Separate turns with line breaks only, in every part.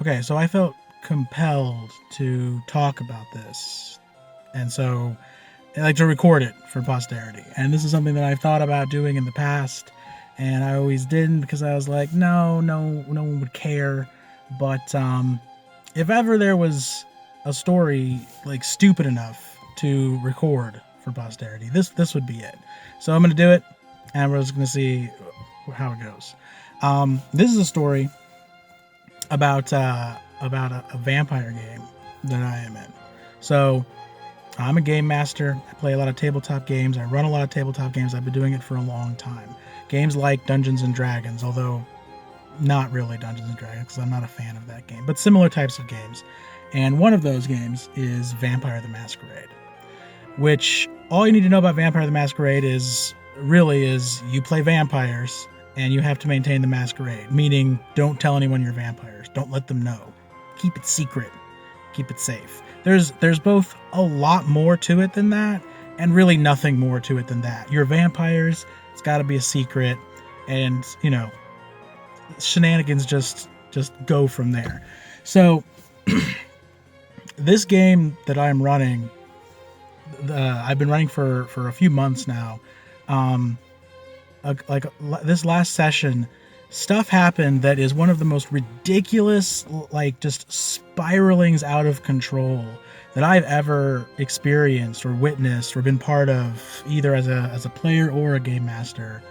Okay, so I felt compelled to talk about this. And so I like to record it for posterity. And this is something that I've thought about doing in the past. And I always didn't because I was like, no one would care. But if ever there was a story like stupid enough to record for posterity, this would be it. So I'm going to do it, and we're just going to see how it goes. This is a story about a vampire game that I am in. So I'm a game master. I play a lot of tabletop games. I run a lot of tabletop games. I've been doing it for a long time. Games like Dungeons and Dragons, although not really Dungeons and Dragons because I'm not a fan of that game, but similar types of games. And one of those games is Vampire the Masquerade, which all you need to know about Vampire the Masquerade is you play vampires and you have to maintain the masquerade, meaning don't tell anyone you're vampires. Don't let them know. Keep it secret. Keep it safe. There's both a lot more to it than that, and really nothing more to it than that. You're vampires. It's got to be a secret, and shenanigans just go from there. So this game that I'm running, I've been running for a few months now. This last session, stuff happened that is one of the most ridiculous, just spiralings out of control that I've ever experienced or witnessed or been part of, either as a player or a game master,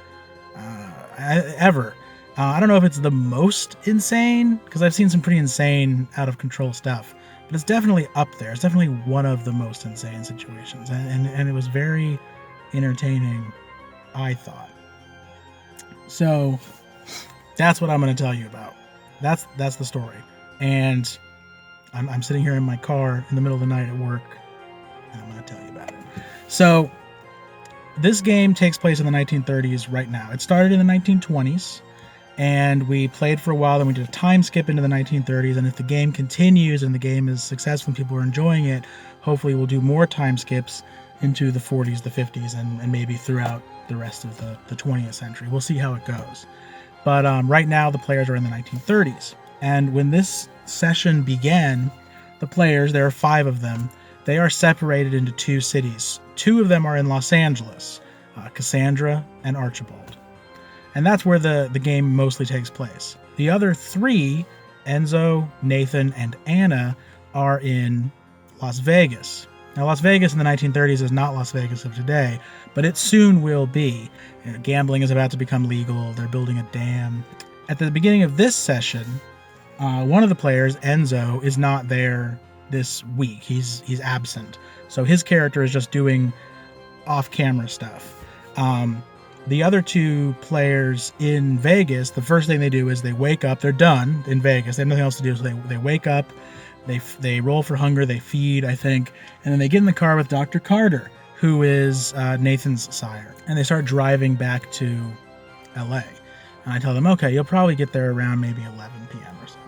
ever. I don't know if it's the most insane, because I've seen some pretty insane, out of control stuff, but it's definitely up there. It's definitely one of the most insane situations, and it was very entertaining, I thought. So that's what I'm going to tell you about. That's the story. And I'm sitting here in my car in the middle of the night at work, and I'm going to tell you about it. So this game takes place in the 1930s right now. It started in the 1920s, and we played for a while, then we did a time skip into the 1930s, and if the game continues and the game is successful and people are enjoying it, hopefully we'll do more time skips into the 40s, the 50s, and maybe throughout the rest of the 20th century. We'll see how it goes. But right now, the players are in the 1930s. And when this session began, the players, there are 5 of them, they are separated into 2 cities. 2 of them are in Los Angeles, Cassandra and Archibald. And that's where the game mostly takes place. The other 3, Enzo, Nathan, and Anna, are in Las Vegas. Now, Las Vegas in the 1930s is not Las Vegas of today, but it soon will be. Gambling is about to become legal. They're building a dam. At the beginning of this session, one of the players, Enzo, is not there this week. He's absent. So his character is just doing off-camera stuff. The other 2 players in Vegas, the first thing they do is they wake up. They're done in Vegas. They have nothing else to do, so they wake up. They roll for hunger, they feed, I think, and then they get in the car with Dr. Carter, who is Nathan's sire, and they start driving back to LA. And I tell them, okay, you'll probably get there around maybe 11 p.m. or so.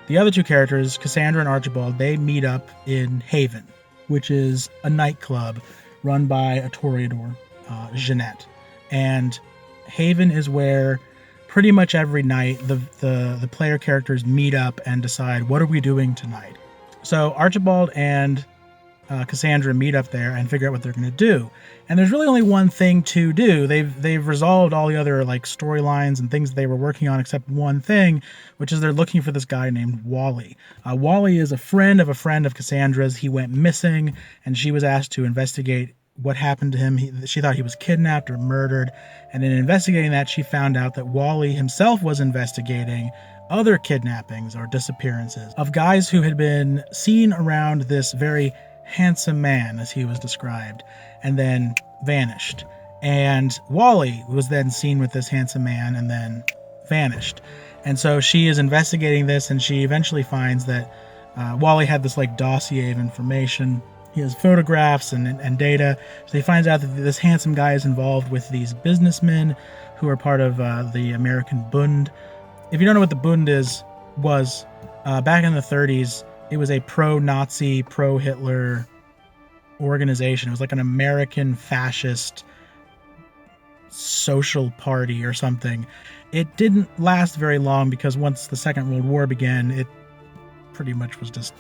The other 2 characters, Cassandra and Archibald, they meet up in Haven, which is a nightclub run by a toreador, Jeanette. And Haven is where pretty much every night the player characters meet up and decide, what are we doing tonight? So Archibald and Cassandra meet up there and figure out what they're going to do. And there's really only one thing to do. They've resolved all the other storylines and things they were working on except one thing, which is they're looking for this guy named Wally. Wally is a friend of Cassandra's. He went missing, and she was asked to investigate what happened to him. She thought he was kidnapped or murdered, and in investigating that, she found out that Wally himself was investigating other kidnappings or disappearances of guys who had been seen around this very handsome man, as he was described, and then vanished. And Wally was then seen with this handsome man and then vanished. And so she is investigating this, and she eventually finds that Wally had this dossier of information. He has photographs and data. So he finds out that this handsome guy is involved with these businessmen who are part of the American Bund. If you don't know what the Bund was back in the 30s, it was a pro-Nazi, pro-Hitler organization. It was like an American fascist social party or something. It didn't last very long because once the Second World War began, pretty much was just,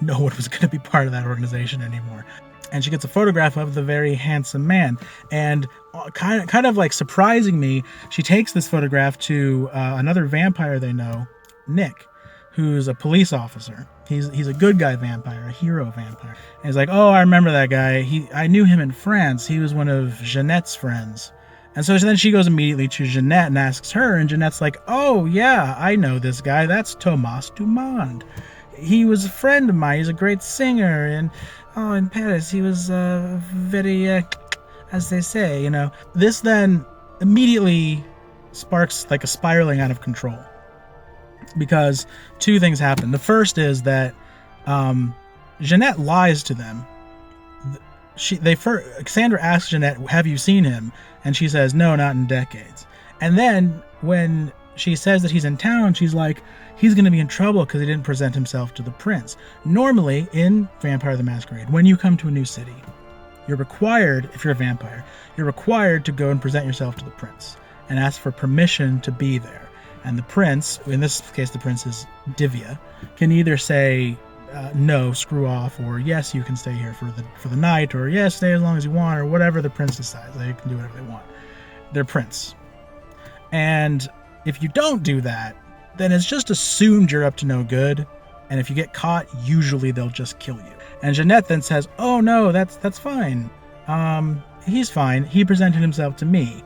no one was going to be part of that organization anymore. And she gets a photograph of the very handsome man. And kind of like surprising me, she takes this photograph to another vampire they know, Nick, who's a police officer. He's a good guy vampire, a hero vampire. And he's like, oh, I remember that guy. I knew him in France. He was one of Jeanette's friends. And so then she goes immediately to Jeanette and asks her, and Jeanette's like, oh, yeah, I know this guy. That's Thomas Dumond. He was a friend of mine. He's a great singer. And, in Paris, he was very, as they say, you know. This then immediately sparks like a spiraling out of control. Because two things happen. The first is that Jeanette lies to them. Cassandra asks Jeanette, have you seen him? And she says, no, not in decades. And then when she says that he's in town, she's like, he's going to be in trouble because he didn't present himself to the prince. Normally, in Vampire the Masquerade, when you come to a new city, you're required, if you're a vampire, you're required to go and present yourself to the prince and ask for permission to be there. And the prince, in this case the prince is Divya, can either say, no, screw off, or yes, you can stay here for the night, or yes, stay as long as you want, or whatever the prince decides. They can do whatever they want. They're prince. And if you don't do that, then it's just assumed you're up to no good. And if you get caught, usually they'll just kill you. And Jeanette then says, oh no, that's fine. He's fine. He presented himself to me,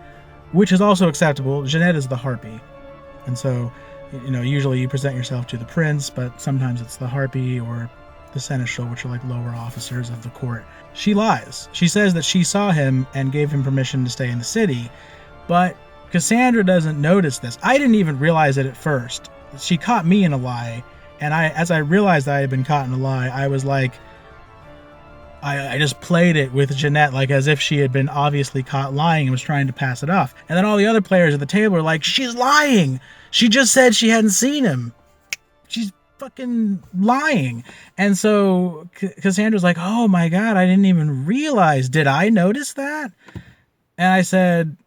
which is also acceptable. Jeanette is the harpy. And so, usually you present yourself to the prince, but sometimes it's the harpy or the seneschal, which are like lower officers of the court. She lies. She says that she saw him and gave him permission to stay in the city, but Cassandra doesn't notice this. I didn't even realize it at first. She caught me in a lie, and as I realized I had been caught in a lie, I was like, I just played it with Jeanette like as if she had been obviously caught lying and was trying to pass it off. And then all the other players at the table were like, she's lying. She just said she hadn't seen him. She's fucking lying. And so Cassandra's like, oh my God, I didn't even realize. Did I notice that? And I said,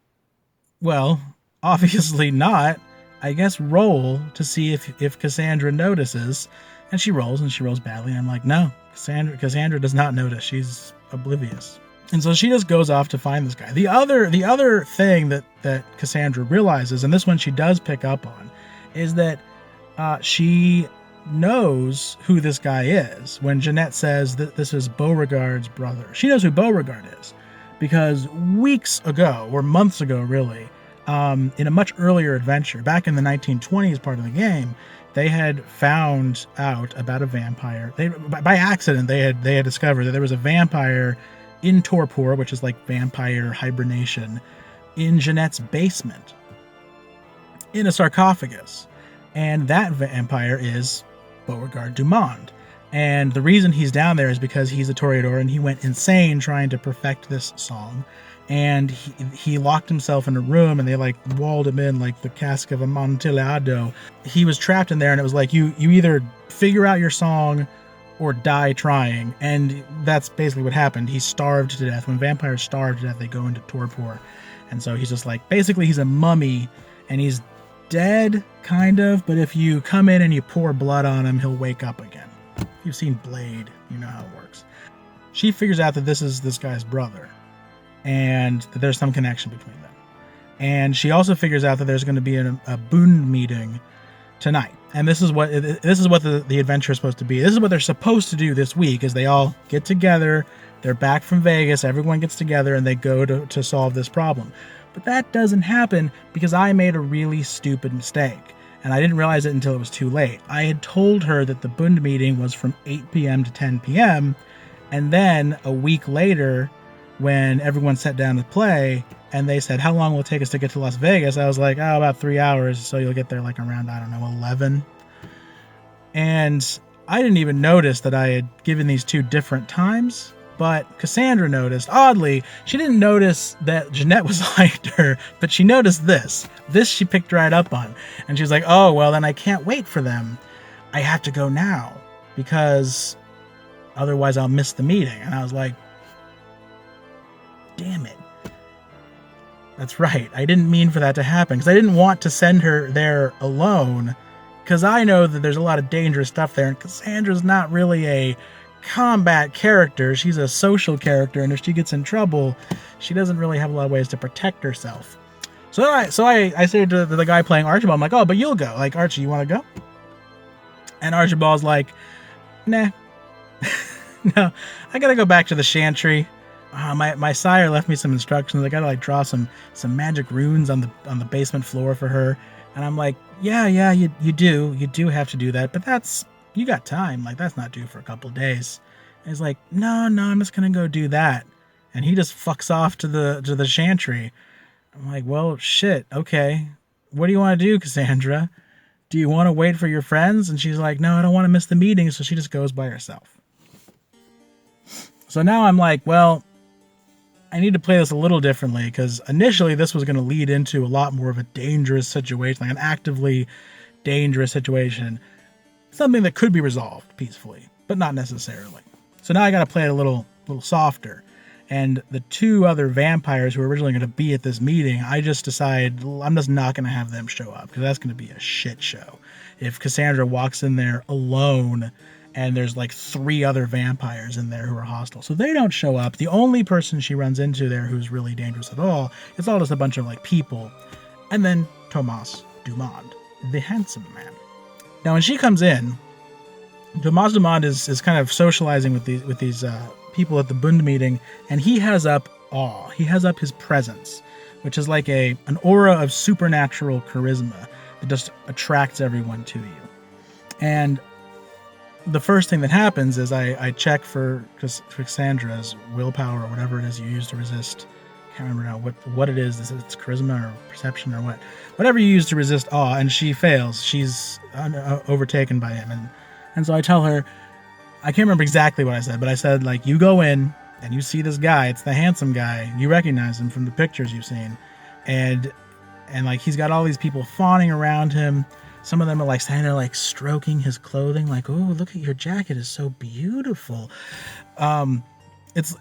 well, obviously not. I guess roll to see if Cassandra notices. And she rolls badly. And I'm like, no, Cassandra does not notice. She's oblivious. And so she just goes off to find this guy. The other thing that Cassandra realizes, and this one she does pick up on, is that she knows who this guy is. When Jeanette says that this is Beauregard's brother, she knows who Beauregard is. Because weeks ago, or months ago really, in a much earlier adventure, back in the 1920s part of the game, they had found out about a vampire. By accident, they had discovered that there was a vampire in torpor, which is like vampire hibernation, in Jeanette's basement, in a sarcophagus. And that vampire is Beauregard Dumond. And the reason he's down there is because he's a toreador and he went insane trying to perfect this song. And he locked himself in a room and they like walled him in like the cask of Amontillado. He was trapped in there and it was like, you either figure out your song or die trying. And that's basically what happened. He starved to death. When vampires starve to death, they go into torpor. And so he's just like, basically he's a mummy and he's dead, kind of. But if you come in and you pour blood on him, he'll wake up again. If you've seen Blade, you know how it works. She figures out that this is this guy's brother and that there's some connection between them. And she also figures out that there's going to be a Bund meeting tonight. And this is what the adventure is supposed to be. This is what they're supposed to do this week, is they all get together. They're back from Vegas. Everyone gets together and they go to solve this problem. But that doesn't happen because I made a really stupid mistake. And I didn't realize it until it was too late. I had told her that the Bund meeting was from 8 p.m. to 10 p.m. And then a week later, when everyone sat down to play and they said, how long will it take us to get to Las Vegas? I was like, oh, about 3 hours. So you'll get there like around, 11. And I didn't even notice that I had given these two different times. But Cassandra noticed. Oddly, she didn't notice that Jeanette was lying to her, but she noticed this. This she picked right up on. And she was like, oh, well, then I can't wait for them. I have to go now because otherwise I'll miss the meeting. And I was like, damn it. That's right. I didn't mean for that to happen because I didn't want to send her there alone because I know that there's a lot of dangerous stuff there, and Cassandra's not really a combat character. She's a social character, and if she gets in trouble, she doesn't really have a lot of ways to protect herself. So I say to the guy playing Archibald, I'm like, oh, but you'll go. Like, Archie, you want to go? And Archibald's like, nah. No, I gotta go back to the Chantry. My sire left me some instructions. I gotta like draw some magic runes on the basement floor for her. And I'm like, yeah, you do have to do that, but you got time. Like, that's not due for a couple of days. And he's like, no, I'm just gonna go do that. And he just fucks off to the Chantry. I'm like, well, shit, okay. What do you want to do, Cassandra? Do you want to wait for your friends? And she's like, no, I don't want to miss the meeting. So she just goes by herself. So now I'm like, well, I need to play this a little differently, because initially this was going to lead into a lot more of a dangerous situation, like an actively dangerous situation. Something that could be resolved peacefully, but not necessarily. So now I got to play it a little softer. And the two other vampires who were originally going to be at this meeting, I just decided I'm just not going to have them show up, because that's going to be a shit show. If Cassandra walks in there alone and there's like 3 other vampires in there who are hostile, so they don't show up. The only person she runs into there who's really dangerous at all, it's all just a bunch of like people. And then Thomas Dumond, the handsome man. Now when she comes in, Thomas Dumond is kind of socializing with these people at the Bund meeting, and he has up awe. He has up his presence, which is like an aura of supernatural charisma that just attracts everyone to you. And the first thing that happens is I check for Cassandra's willpower, or whatever it is you use to resist. I can't remember now what it is. It's charisma or perception or whatever you use to resist awe, and she fails. She's overtaken by him, and so I tell her, I can't remember exactly what I said, but I said, like, you go in and you see this guy. It's the handsome guy. You recognize him from the pictures you've seen, and like he's got all these people fawning around him. Some of them are like standing there, like stroking his clothing, like, "Oh, look at your jacket, is so beautiful." It's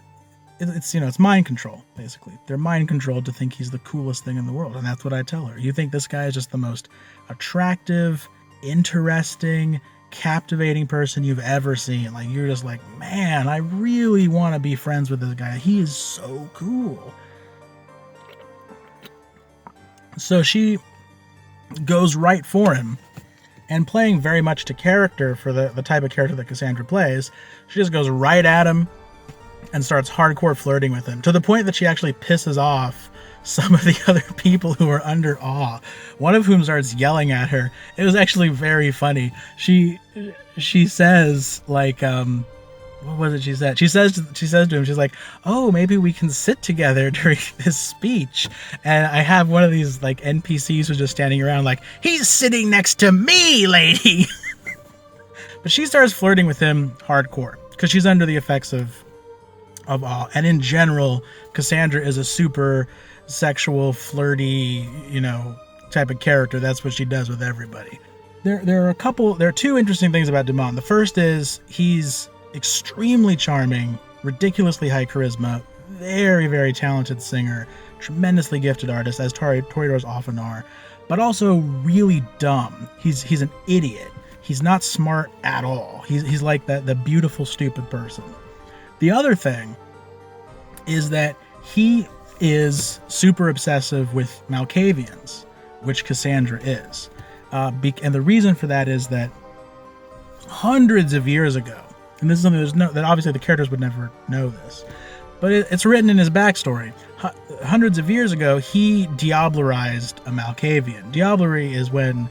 it's mind control, basically. They're mind controlled to think he's the coolest thing in the world, and that's what I tell her. You think this guy is just the most attractive, interesting, captivating person you've ever seen. Like, you're just like, man, I really want to be friends with this guy. He is so cool. So she goes right for him, and playing very much to character for the type of character that Cassandra plays, she just goes right at him and starts hardcore flirting with him, to the point that she actually pisses off some of the other people who are under awe, one of whom starts yelling at her. It was actually very funny. She says, like, what was it she said? She says to him, she's like, "Oh, maybe we can sit together during this speech." And I have one of these like NPCs who's just standing around like, "He's sitting next to me, lady." But she starts flirting with him hardcore because she's under the effects of awe. And in general, Cassandra is a super sexual, flirty, type of character. That's what she does with everybody. There are 2 interesting things about Dumond. The first is he's extremely charming, ridiculously high charisma, very, very talented singer, tremendously gifted artist, as Toreadors often are, but also really dumb. He's an idiot. He's not smart at all. He's like the beautiful, stupid person. The other thing is that he is super obsessive with Malkavians, which Cassandra is. And the reason for that is that hundreds of years ago, and this is something that obviously the characters would never know this, but it's written in his backstory. Hundreds of years ago, he diablerized a Malkavian. Diablerie is when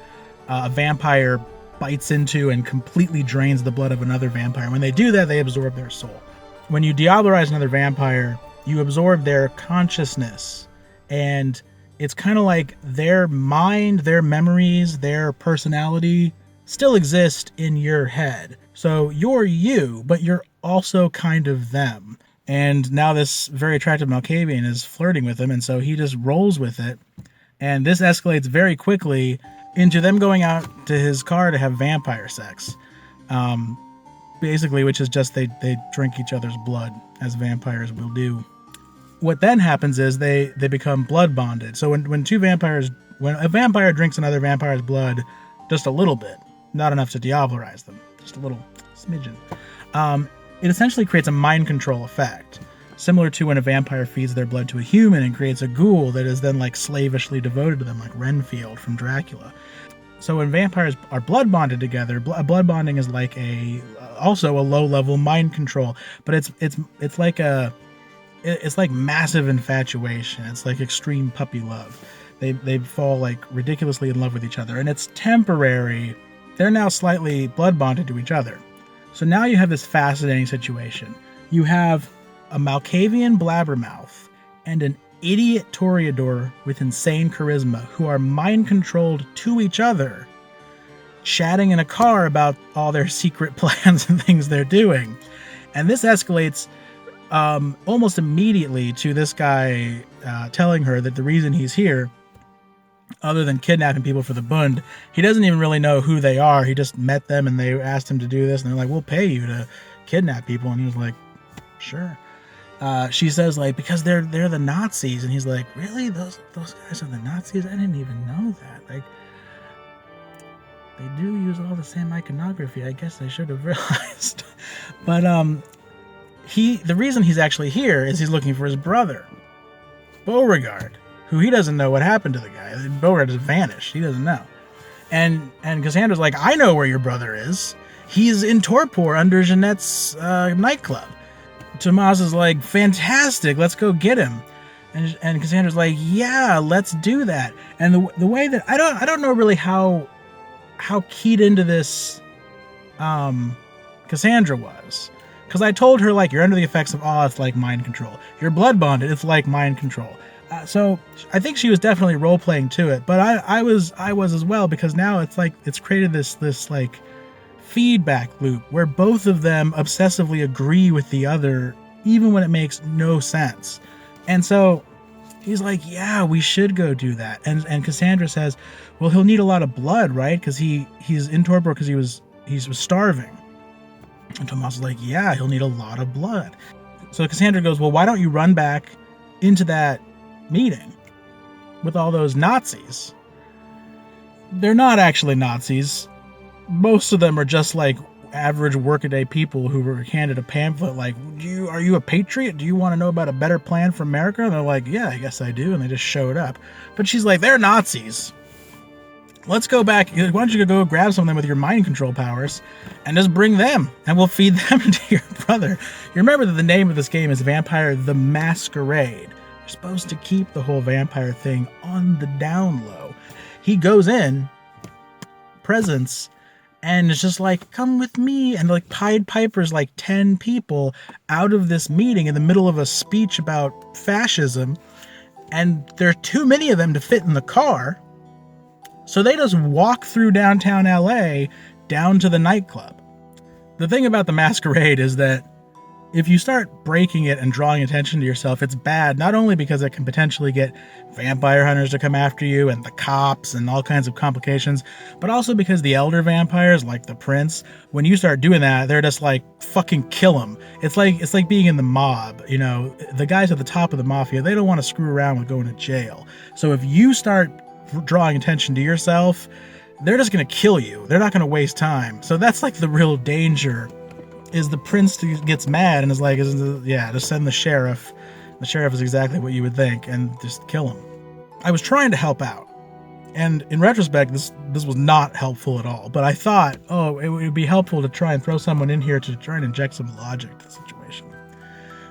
a vampire bites into and completely drains the blood of another vampire. When they do that, they absorb their soul. When you diablerize another vampire, you absorb their consciousness, and it's kind of like their mind, their memories, their personality still exist in your head. So you're you, but you're also kind of them. And now this very attractive Malkavian is flirting with him, and so he just rolls with it. And this escalates very quickly into them going out to his car to have vampire sex. Basically, which is just they drink each other's blood, as vampires will do. What then happens is they become blood bonded. So when a vampire drinks another vampire's blood, just a little bit, not enough to diablerize them, just a little smidgen. It essentially creates a mind control effect, similar to when a vampire feeds their blood to a human and creates a ghoul that is then like slavishly devoted to them, like Renfield from Dracula. So when vampires are blood bonded together, blood bonding is like also a low level mind control, but it's like massive infatuation. It's like extreme puppy love. They fall like ridiculously in love with each other, and it's temporary. They're now slightly blood bonded to each other. So now you have this fascinating situation. You have a Malkavian blabbermouth and an idiot Toreador with insane charisma who are mind controlled to each other, chatting in a car about all their secret plans and things they're doing. And this escalates almost immediately to this guy telling her that the reason he's here, other than kidnapping people for the Bund, he doesn't even really know who they are. He just met them and they asked him to do this, and they're like, we'll pay you to kidnap people. And he was like, sure. She says, like, because they're the Nazis. And he's like, really? Those guys are the Nazis? I didn't even know that. Like, they do use all the same iconography. I guess I should have realized. But the reason he's actually here is he's looking for his brother, Beauregard, who he doesn't know what happened to the guy. Beauregard has vanished. He doesn't know. And Cassandra's like, I know where your brother is. He's in torpor under Jeanette's nightclub. Tomas is like, fantastic, let's go get him. And Cassandra's like, yeah, let's do that. And the way that I don't know really how keyed into this Cassandra was. Because I told her, like, you're under the effects of awe, it's like mind control. You're blood bonded, it's like mind control. So I think she was definitely role playing to it, but I was as well, because now it's like it's created this like feedback loop where both of them obsessively agree with the other, even when it makes no sense. And so he's like, yeah, we should go do that. And Cassandra says, well, he'll need a lot of blood, right? Because he's in torpor because he was starving. And Tomas is like, yeah, he'll need a lot of blood. So Cassandra goes, well, why don't you run back into that meeting with all those Nazis? They're not actually Nazis. Most of them are just like average workaday people who were handed a pamphlet like, are you a patriot? Do you want to know about a better plan for America? And they're like, yeah, I guess I do. And they just showed up. But she's like, they're Nazis. Let's go back. Why don't you go grab something with your mind control powers and just bring them, and we'll feed them to your brother. You remember that the name of this game is Vampire the Masquerade. You're supposed to keep the whole vampire thing on the down low. He goes in, presence, and it's just like, come with me. And like Pied Piper's like 10 people out of this meeting in the middle of a speech about fascism. And there are too many of them to fit in the car. So they just walk through downtown LA down to the nightclub. The thing about the Masquerade is that if you start breaking it and drawing attention to yourself, it's bad, not only because it can potentially get vampire hunters to come after you and the cops and all kinds of complications, but also because the elder vampires, like the prince, when you start doing that, they're just like, fucking kill them. It's like being in the mob, you know, the guys at the top of the mafia, they don't want to screw around with going to jail. So if you start drawing attention to yourself, they're just going to kill you. They're not going to waste time. So that's like the real danger, is the prince gets mad and is like, yeah, just send the sheriff. The sheriff is exactly what you would think, and just kill him. I was trying to help out, and in retrospect, this was not helpful at all. But I thought, it would be helpful to try and throw someone in here to try and inject some logic to the situation.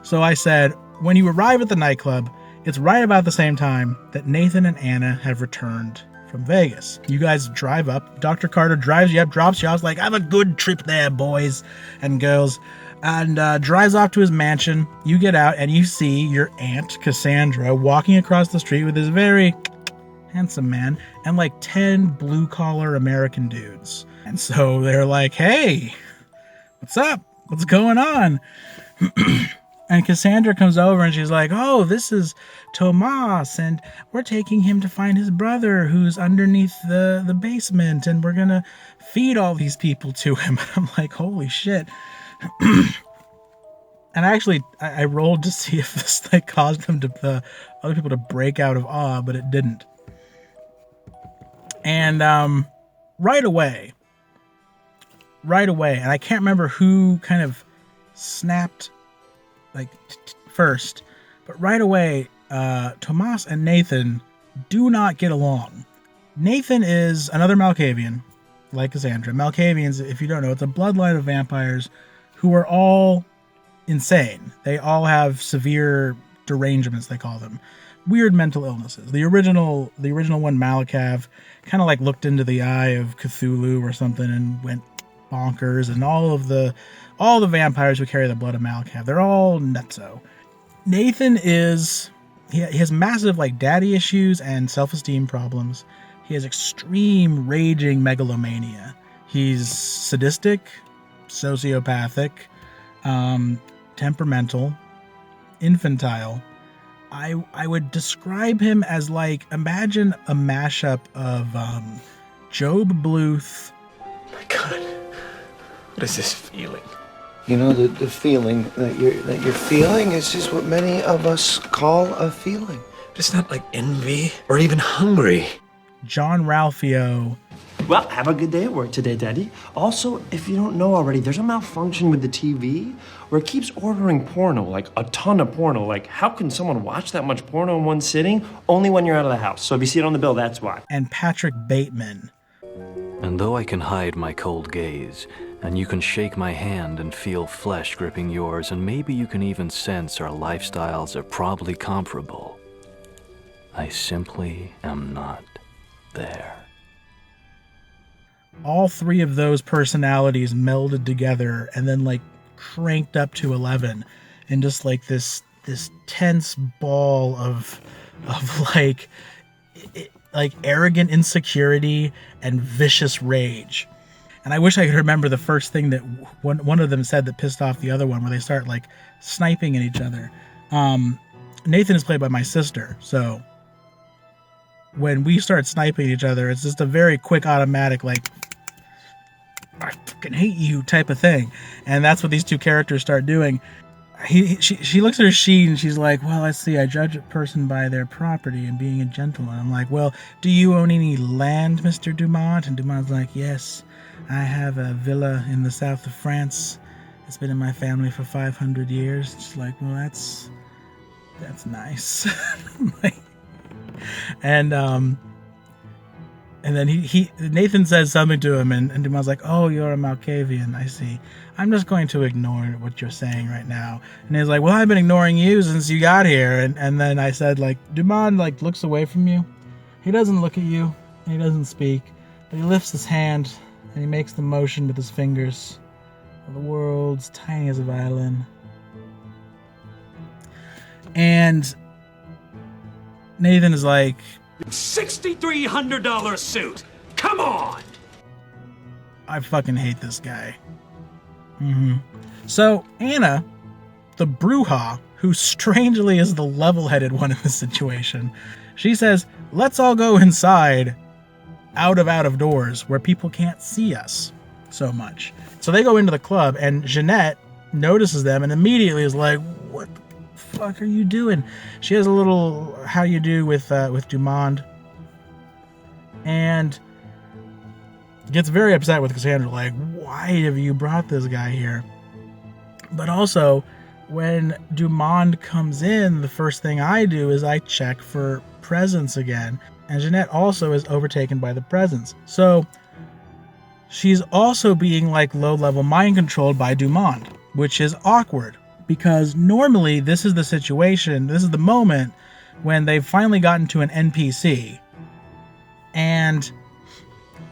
So I said, when you arrive at the nightclub, it's right about the same time that Nathan and Anna have returned from Vegas. You guys drive up. Dr. Carter drives you up, drops you off, like, have a good trip there, boys and girls, and drives off to his mansion. You get out and you see your aunt, Cassandra, walking across the street with this very handsome man and like 10 blue-collar American dudes. And so they're like, hey, what's up? What's going on? And Cassandra comes over and she's like, oh, this is Tomas, and we're taking him to find his brother who's underneath the basement, and we're going to feed all these people to him. And I'm like, holy shit. And actually, I rolled to see if this like caused them to other people to break out of awe, but it didn't. And right away, and I can't remember who kind of snapped like first, but right away, Tomas and Nathan do not get along. Nathan is another Malkavian, like Cassandra. Malkavians, if you don't know, it's a bloodline of vampires who are all insane. They all have severe derangements, they call them. Weird mental illnesses. The original one, Malakav, kind of like looked into the eye of Cthulhu or something and went bonkers, and all the vampires who carry the blood of Malakav, they're all nutso. Nathan he has massive like daddy issues and self-esteem problems. He has extreme raging megalomania. He's sadistic, sociopathic, temperamental, infantile. I would describe him as like, imagine a mashup of Job Bluth.
My God, what is this feeling?
You know, the feeling that you're feeling is just what many of us call a feeling.
It's not like envy or even hungry.
John Ralphio.
Well, have a good day at work today, Daddy. Also, if you don't know already, there's a malfunction with the TV where it keeps ordering porno, like a ton of porno. Like, how can someone watch that much porno in one sitting? Only when you're out of the house. So if you see it on the bill, that's why.
And Patrick Bateman.
And though I can hide my cold gaze, and you can shake my hand and feel flesh gripping yours, and maybe you can even sense our lifestyles are probably comparable, I simply am not there.
All three of those personalities melded together and then like cranked up to 11, and just like this tense ball of like arrogant insecurity and vicious rage. And I wish I could remember the first thing that one of them said that pissed off the other one, where they start like sniping at each other. Nathan is played by my sister, so when we start sniping at each other, it's just a very quick automatic like, I fucking hate you type of thing. And that's what these two characters start doing. She looks at her sheet and she's like, well, let's see, I judge a person by their property and being a gentleman. I'm like, well, do you own any land, Mr. Dumont? And Dumont's like, yes, I have a villa in the south of France. It's been in my family for 500 years. She's like, well, that's nice. And then Nathan says something to him, and Dumont's like, oh, you're a Malkavian, I see. I'm just going to ignore what you're saying right now. And he's like, well, I've been ignoring you since you got here. And then I said, like, Dumont, like, looks away from you. He doesn't look at you, and he doesn't speak, but he lifts his hand, and he makes the motion with his fingers. The world's tiny as a violin. And Nathan is like,
$6,300 suit. Come on.
I fucking hate this guy. So Anna, the Bruja, who strangely is the level-headed one in this situation, she says, let's all go inside, out of doors, where people can't see us so much. So they go into the club, and Jeanette notices them and immediately is like, what the fuck are you doing? She has a little how you do with Dumont, and gets very upset with Cassandra, like, why have you brought this guy here? But also, when Dumont comes in, the first thing I do is I check for presence again, and Jeanette also is overtaken by the presence. So she's also being like low-level mind controlled by Dumont, which is awkward, because normally this is the situation, this is the moment when they've finally gotten to an NPC, and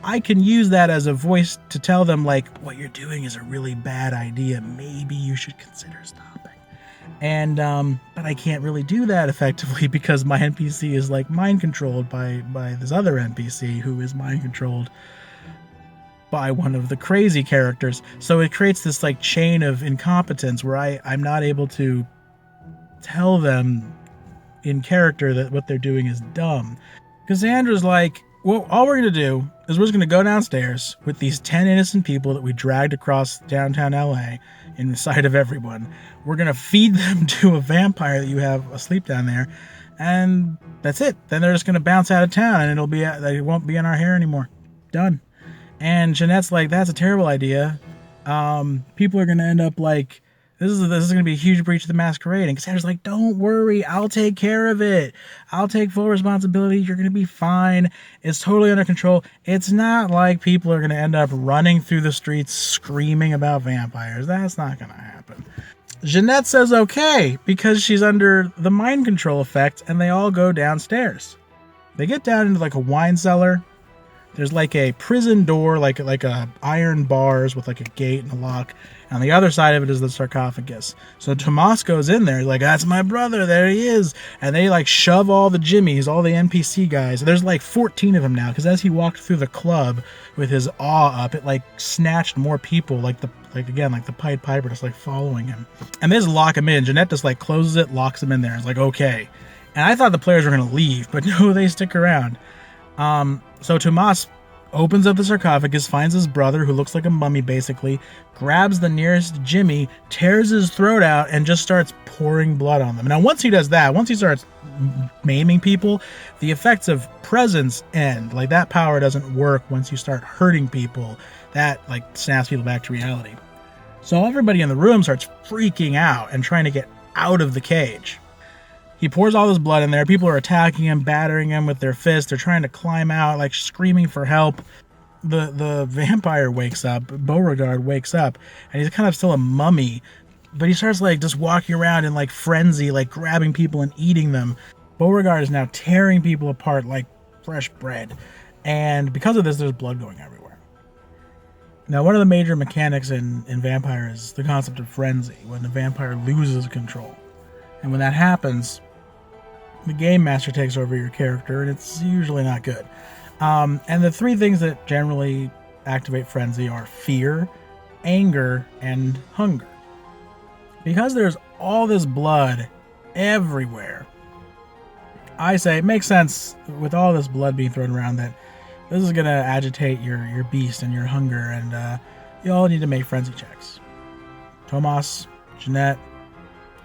I can use that as a voice to tell them, like, what you're doing is a really bad idea. Maybe you should consider stopping. And, but I can't really do that effectively because my NPC is, like, mind controlled by this other NPC who is mind controlled by one of the crazy characters. So it creates this, like, chain of incompetence where I'm not able to tell them in character that what they're doing is dumb. Cassandra's like, well, all we're going to do is we're just going to go downstairs with these 10 innocent people that we dragged across downtown LA in the sight of everyone. We're going to feed them to a vampire that you have asleep down there, and that's it. Then they're just going to bounce out of town, and it won't be in our hair anymore. Done. And Jeanette's like, that's a terrible idea. People are going to end up like, this is going to be a huge breach of the Masquerade. And Cassandra's like, don't worry, I'll take care of it. I'll take full responsibility. You're going to be fine. It's totally under control. It's not like people are going to end up running through the streets screaming about vampires. That's not going to happen. Jeanette says okay, because she's under the mind control effect, and they all go downstairs. They get down into like a wine cellar. There's like a prison door, like a iron bars with like a gate and a lock. And on the other side of it is the sarcophagus. So Tomas goes in there, like, that's my brother, there he is. And they like shove all the Jimmies, all the NPC guys. There's like 14 of them now, because as he walked through the club with his awe up, it like snatched more people, like the Pied Piper just like following him. And they just lock him in. Jeanette just like closes it, locks him in there. It's like, okay. And I thought the players were gonna leave, but no, they stick around. So Tomas opens up the sarcophagus, finds his brother, who looks like a mummy basically, grabs the nearest Jimmy, tears his throat out, and just starts pouring blood on them. Now, once he does that, once he starts maiming people, the effects of presence end. Like, that power doesn't work once you start hurting people. That, like, snaps people back to reality. So everybody in the room starts freaking out and trying to get out of the cage. He pours all this blood in there. People are attacking him, battering him with their fists. They're trying to climb out, like screaming for help. The vampire wakes up. Beauregard wakes up, and he's kind of still a mummy, but he starts like just walking around in like frenzy, like grabbing people and eating them. Beauregard is now tearing people apart like fresh bread, and because of this, there's blood going everywhere. Now, one of the major mechanics in vampire is the concept of frenzy, when the vampire loses control. And when that happens, the game master takes over your character, and it's usually not good. And the three things that generally activate frenzy are fear, anger, and hunger. Because there's all this blood everywhere, I say it makes sense with all this blood being thrown around that this is going to agitate your beast and your hunger, and you all need to make frenzy checks. Tomas, Jeanette,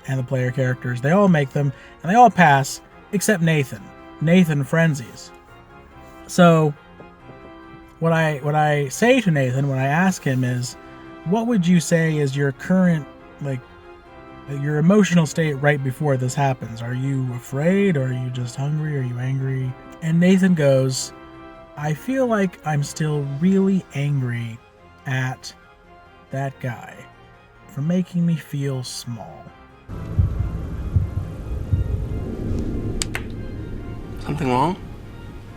and the player characters, they all make them, and they all pass, except Nathan. Nathan frenzies. So, what I say to Nathan when I ask him is, what would you say is your current, like, your emotional state right before this happens? Are you afraid? Or are you just hungry? Are you angry? And Nathan goes, I feel like I'm still really angry at that guy for making me feel small.
Something wrong?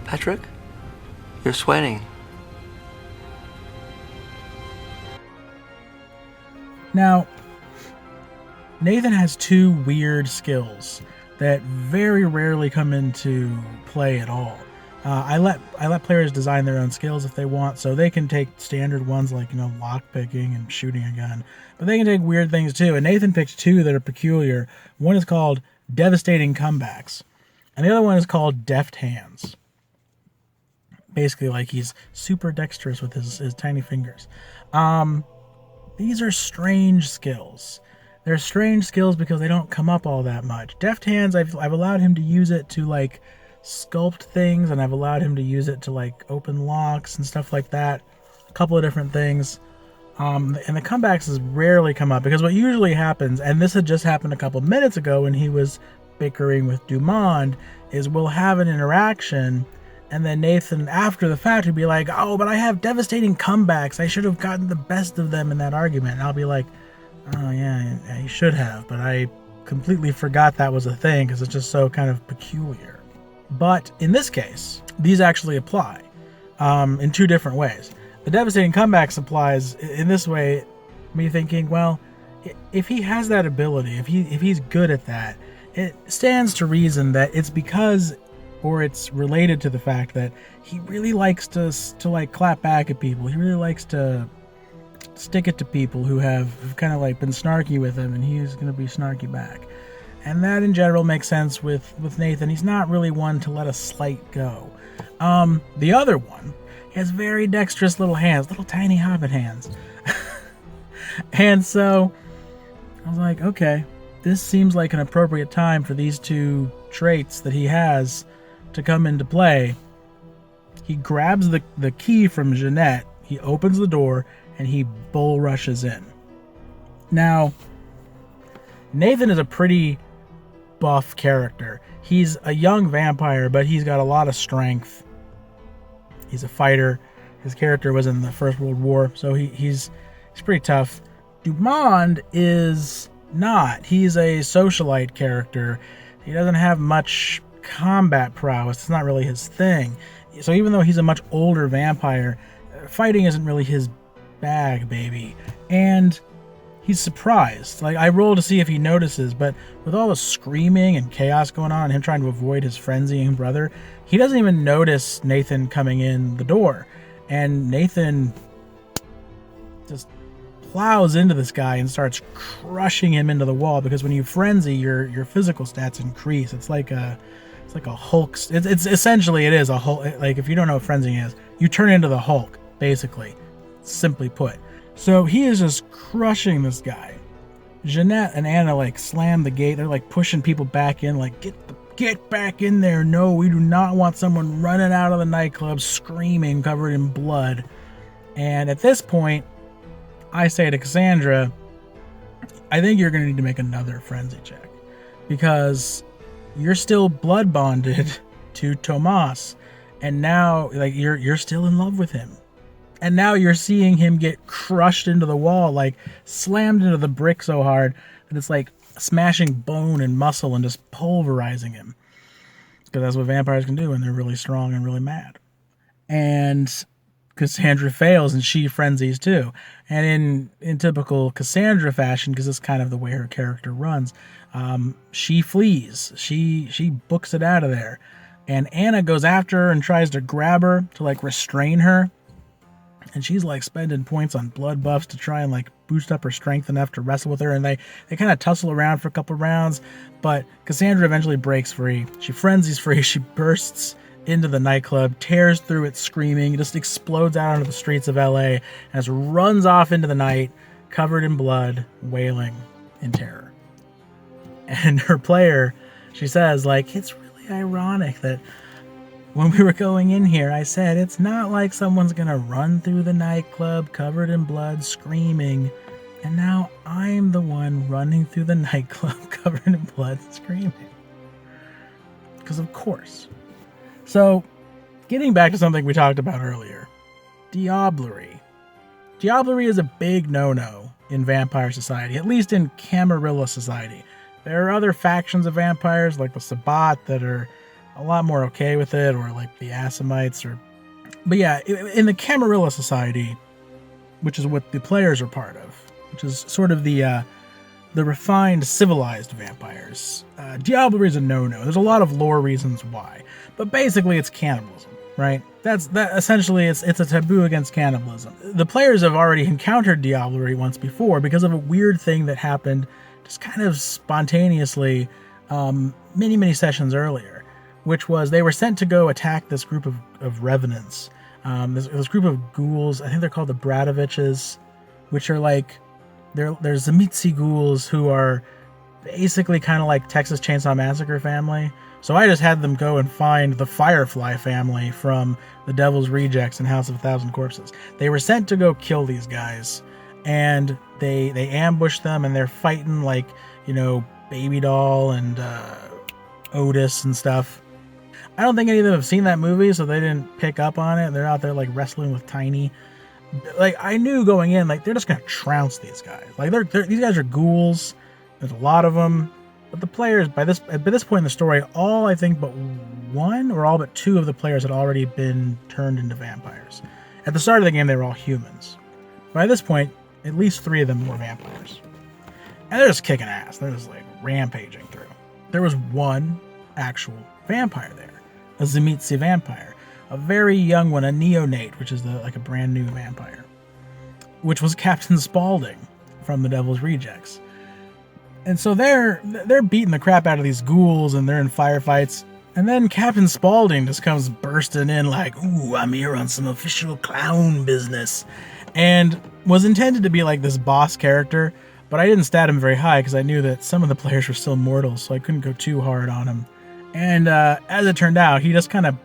Patrick? You're sweating.
Now, Nathan has two weird skills that very rarely come into play at all. I let players design their own skills if they want, so they can take standard ones like, lock picking and shooting a gun, but they can take weird things too. And Nathan picked two that are peculiar. One is called Devastating Comebacks, and the other one is called Deft Hands. Basically, like he's super dexterous with his tiny fingers. These are strange skills. They're strange skills because they don't come up all that much. Deft Hands, I've allowed him to use it to like sculpt things, and I've allowed him to use it to like open locks and stuff like that. A couple of different things. And the comebacks has rarely come up because what usually happens, and this had just happened a couple minutes ago when he was bickering with Dumond, is we'll have an interaction, and then Nathan, after the fact, would be like, oh, but I have devastating comebacks. I should have gotten the best of them in that argument. And I'll be like, oh, yeah, you should have, but I completely forgot that was a thing because it's just so kind of peculiar. But in this case, these actually apply in two different ways. The devastating comebacks applies in this way, me thinking, well, if he has that ability, if he's good at that, it stands to reason that it's because, or it's related to the fact that he really likes to like clap back at people. He really likes to stick it to people who have kind of like been snarky with him, and he's going to be snarky back. And that in general makes sense with Nathan. He's not really one to let a slight go. The other one, he has very dexterous little hands, little tiny hobbit hands. And so I was like, okay, this seems like an appropriate time for these two traits that he has to come into play. He grabs the key from Jeanette. He opens the door and he bull rushes in. Now, Nathan is a pretty buff character. He's a young vampire, but he's got a lot of strength. He's a fighter. His character was in the First World War, so he's pretty tough. Dumond is not. He's a socialite character. He doesn't have much combat prowess. It's not really his thing. So even though he's a much older vampire, fighting isn't really his bag, baby. And he's surprised. Like, I roll to see if he notices, but with all the screaming and chaos going on and him trying to avoid his frenzying brother, he doesn't even notice Nathan coming in the door. And Nathan just plows into this guy and starts crushing him into the wall, because when you frenzy, your physical stats increase. It's like a Hulk. It's essentially, it is a Hulk. Like, if you don't know what frenzying is, you turn into the Hulk, basically, simply put. So he is just crushing this guy. Jeanette and Anna like slam the gate. They're like pushing people back in, like, get back in there. No, we do not want someone running out of the nightclub screaming, covered in blood. And at this point, I say to Cassandra, I think you're going to need to make another frenzy check, because you're still blood bonded to Tomas, and now, like, you're still in love with him. And now you're seeing him get crushed into the wall, like slammed into the brick so hard that it's like smashing bone and muscle and just pulverizing him. Because that's what vampires can do when they're really strong and really mad. And Cassandra fails, and she frenzies too. And in typical Cassandra fashion, because it's kind of the way her character runs, she flees. She books it out of there. And Anna goes after her and tries to grab her to like restrain her. And she's like spending points on blood buffs to try and like boost up her strength enough to wrestle with her. And they kind of tussle around for a couple rounds. But Cassandra eventually breaks free. She frenzies free. She bursts into the nightclub, tears through it screaming, just explodes out onto the streets of LA, and just runs off into the night, covered in blood, wailing in terror. And her player, she says, like, it's really ironic that when we were going in here, I said, it's not like someone's going to run through the nightclub covered in blood, screaming. And now I'm the one running through the nightclub covered in blood, screaming. Because of course. So, getting back to something we talked about earlier. Diablerie. Diablerie is a big no-no in vampire society, at least in Camarilla society. There are other factions of vampires, like the Sabbat, that are a lot more okay with it, or like the Assamites, but yeah, in the Camarilla society, which is what the players are part of, which is sort of the refined, civilized vampires, Diablerie is a no-no. There's a lot of lore reasons why, but basically it's cannibalism, right? That essentially it's a taboo against cannibalism. The players have already encountered Diablerie once before because of a weird thing that happened just kind of spontaneously many sessions earlier, which was they were sent to go attack this group of revenants. This group of ghouls, I think they're called the Bradoviches, which are like, they're Zamitsi ghouls who are basically kind of like Texas Chainsaw Massacre family. So I just had them go and find the Firefly family from the Devil's Rejects and House of a Thousand Corpses. They were sent to go kill these guys, and they ambushed them, and they're fighting like, you know, Baby Doll and Otis and stuff. I don't think any of them have seen that movie, so they didn't pick up on it. They're out there like wrestling with Tiny. Like, I knew going in, like, they're just gonna trounce these guys. Like, these guys are ghouls. There's a lot of them. But the players, by this point in the story, all I think but one or all but two of the players had already been turned into vampires. At the start of the game, they were all humans. By this point, at least 3 of them were vampires. And they're just kicking ass. They're just like rampaging through. There was one actual vampire there. A Zamitsi vampire, a very young one, a neonate, which is like a brand new vampire, which was Captain Spaulding from the Devil's Rejects. And so they're beating the crap out of these ghouls, and they're in firefights. And then Captain Spaulding just comes bursting in like, ooh, I'm here on some official clown business, and was intended to be like this boss character, but I didn't stat him very high because I knew that some of the players were still mortals, so I couldn't go too hard on him. And as it turned out, he just kind of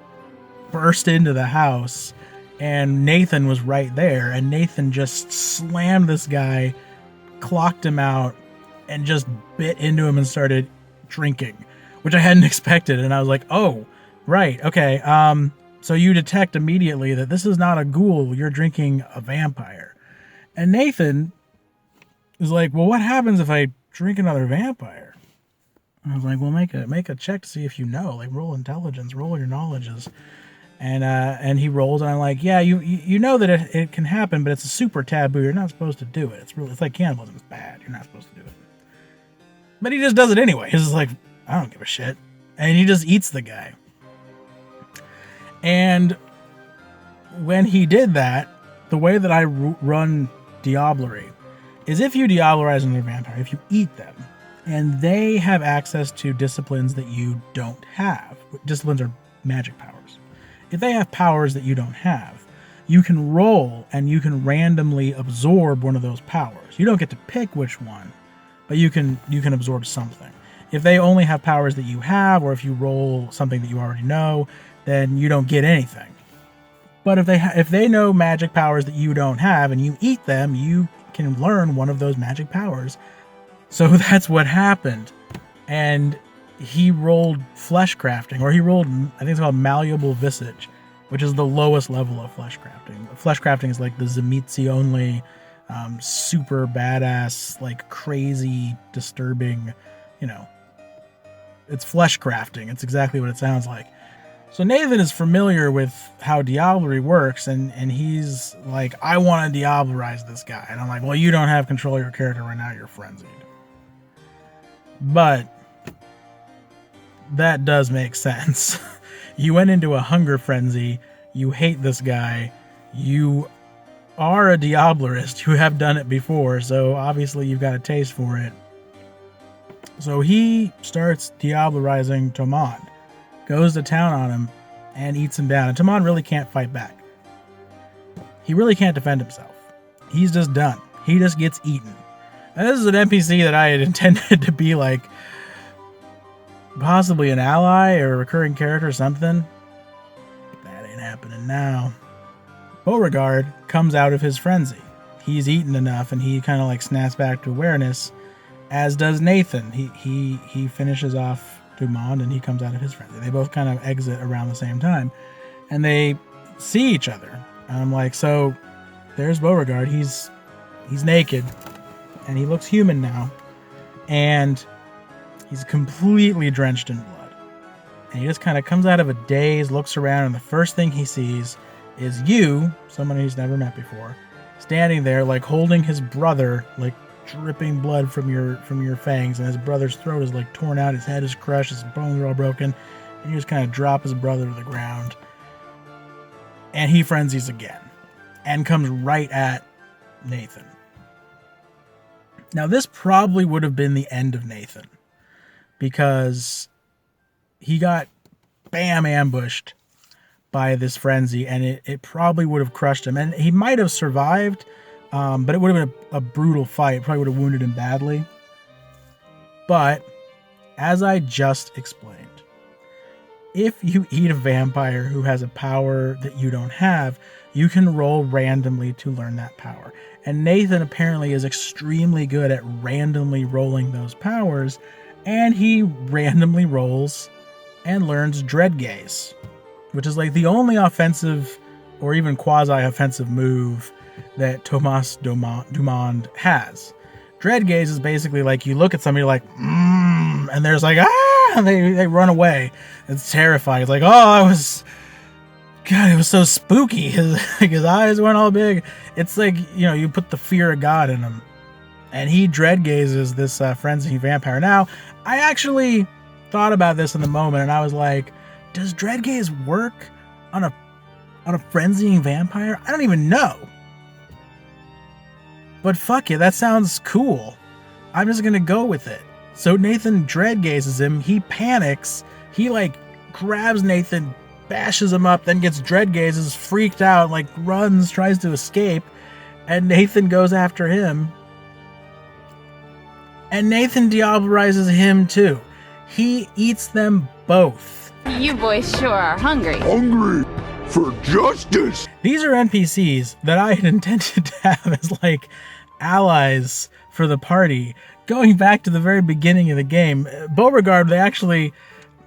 burst into the house and Nathan was right there, and Nathan just slammed this guy, clocked him out, and just bit into him and started drinking, which I hadn't expected. And I was like, oh, right, okay. So you detect immediately that this is not a ghoul, you're drinking a vampire. And Nathan was like, well, what happens if I drink another vampire? I was like, well, make a check to see if you know. Like, roll intelligence, roll your knowledges. And he rolls, and I'm like, yeah, you know that it can happen, but it's a super taboo. You're not supposed to do it. It's like cannibalism. It's bad. You're not supposed to do it. But he just does it anyway. He's just like, I don't give a shit. And he just eats the guy. And when he did that, the way that I run Diablerie is if you Diablerize another vampire, if you eat them, and they have access to disciplines that you don't have. Disciplines are magic powers. If they have powers that you don't have, you can roll and you can randomly absorb one of those powers. You don't get to pick which one, but you can absorb something. If they only have powers that you have, or if you roll something that you already know, then you don't get anything. But if they know magic powers that you don't have and you eat them, you can learn one of those magic powers. So that's what happened. And he rolled flesh crafting, or he rolled, I think it's called malleable visage, which is the lowest level of flesh crafting. Flesh crafting is like the Zemitzi only, super badass, like crazy, disturbing, it's flesh crafting. It's exactly what it sounds like. So Nathan is familiar with how Diablerie works, and he's like, I want to Diablerize this guy. And I'm like, well, you don't have control of your character right now. You're frenzied. But that does make sense. You went into a hunger frenzy. You hate this guy. You are a Diablerist. You have done it before, so obviously you've got a taste for it. So he starts Diablerizing Tomand, goes to town on him, and eats him down. And Tomand really can't fight back. He really can't defend himself. He's just done. He just gets eaten. And this is an NPC that I had intended to be like possibly an ally or a recurring character or something. That ain't happening now. Beauregard comes out of his frenzy. He's eaten enough, and he kind of like snaps back to awareness, as does Nathan. He finishes off Dumond, and he comes out of his frenzy. They both kind of exit around the same time, and they see each other. And I'm like, so there's Beauregard. He's naked, and he looks human now, and he's completely drenched in blood. And he just kind of comes out of a daze, looks around, and the first thing he sees is you, someone he's never met before, standing there, like holding his brother, like dripping blood from your fangs, and his brother's throat is like torn out, his head is crushed, his bones are all broken, and you just kind of drop his brother to the ground. And he frenzies again, and comes right at Nathan. Now, this probably would have been the end of Nathan, because he got ambushed by this frenzy, and it probably would have crushed him. And he might have survived, but it would have been a brutal fight. It probably would have wounded him badly. But, as I just explained, if you eat a vampire who has a power that you don't have, you can roll randomly to learn that power. And Nathan apparently is extremely good at randomly rolling those powers, and he randomly rolls and learns Dread Gaze, which is like the only offensive or even quasi-offensive move that Thomas Dumond has. Dread Gaze is basically like you look at somebody like, and there's like, and they run away. It's terrifying. It's like, God, it was so spooky. His eyes went all big. It's like, you put the fear of God in him. And he Dread Gazes this frenzy vampire. Now, I actually thought about this in the moment, and I was like, does Dread Gaze work on a frenzying vampire? I don't even know. But fuck it, that sounds cool. I'm just gonna go with it. So Nathan Dread Gazes him, he panics, he like grabs Nathan, bashes him up, then gets Dread Gazes, freaked out, like runs, tries to escape, and Nathan goes after him. And Nathan Diablerizes him too. He eats them both.
You boys sure are hungry.
Hungry
for justice.
These are NPCs that I had intended to have as like allies for the party. Going back to the very beginning of the game, Beauregard, they actually,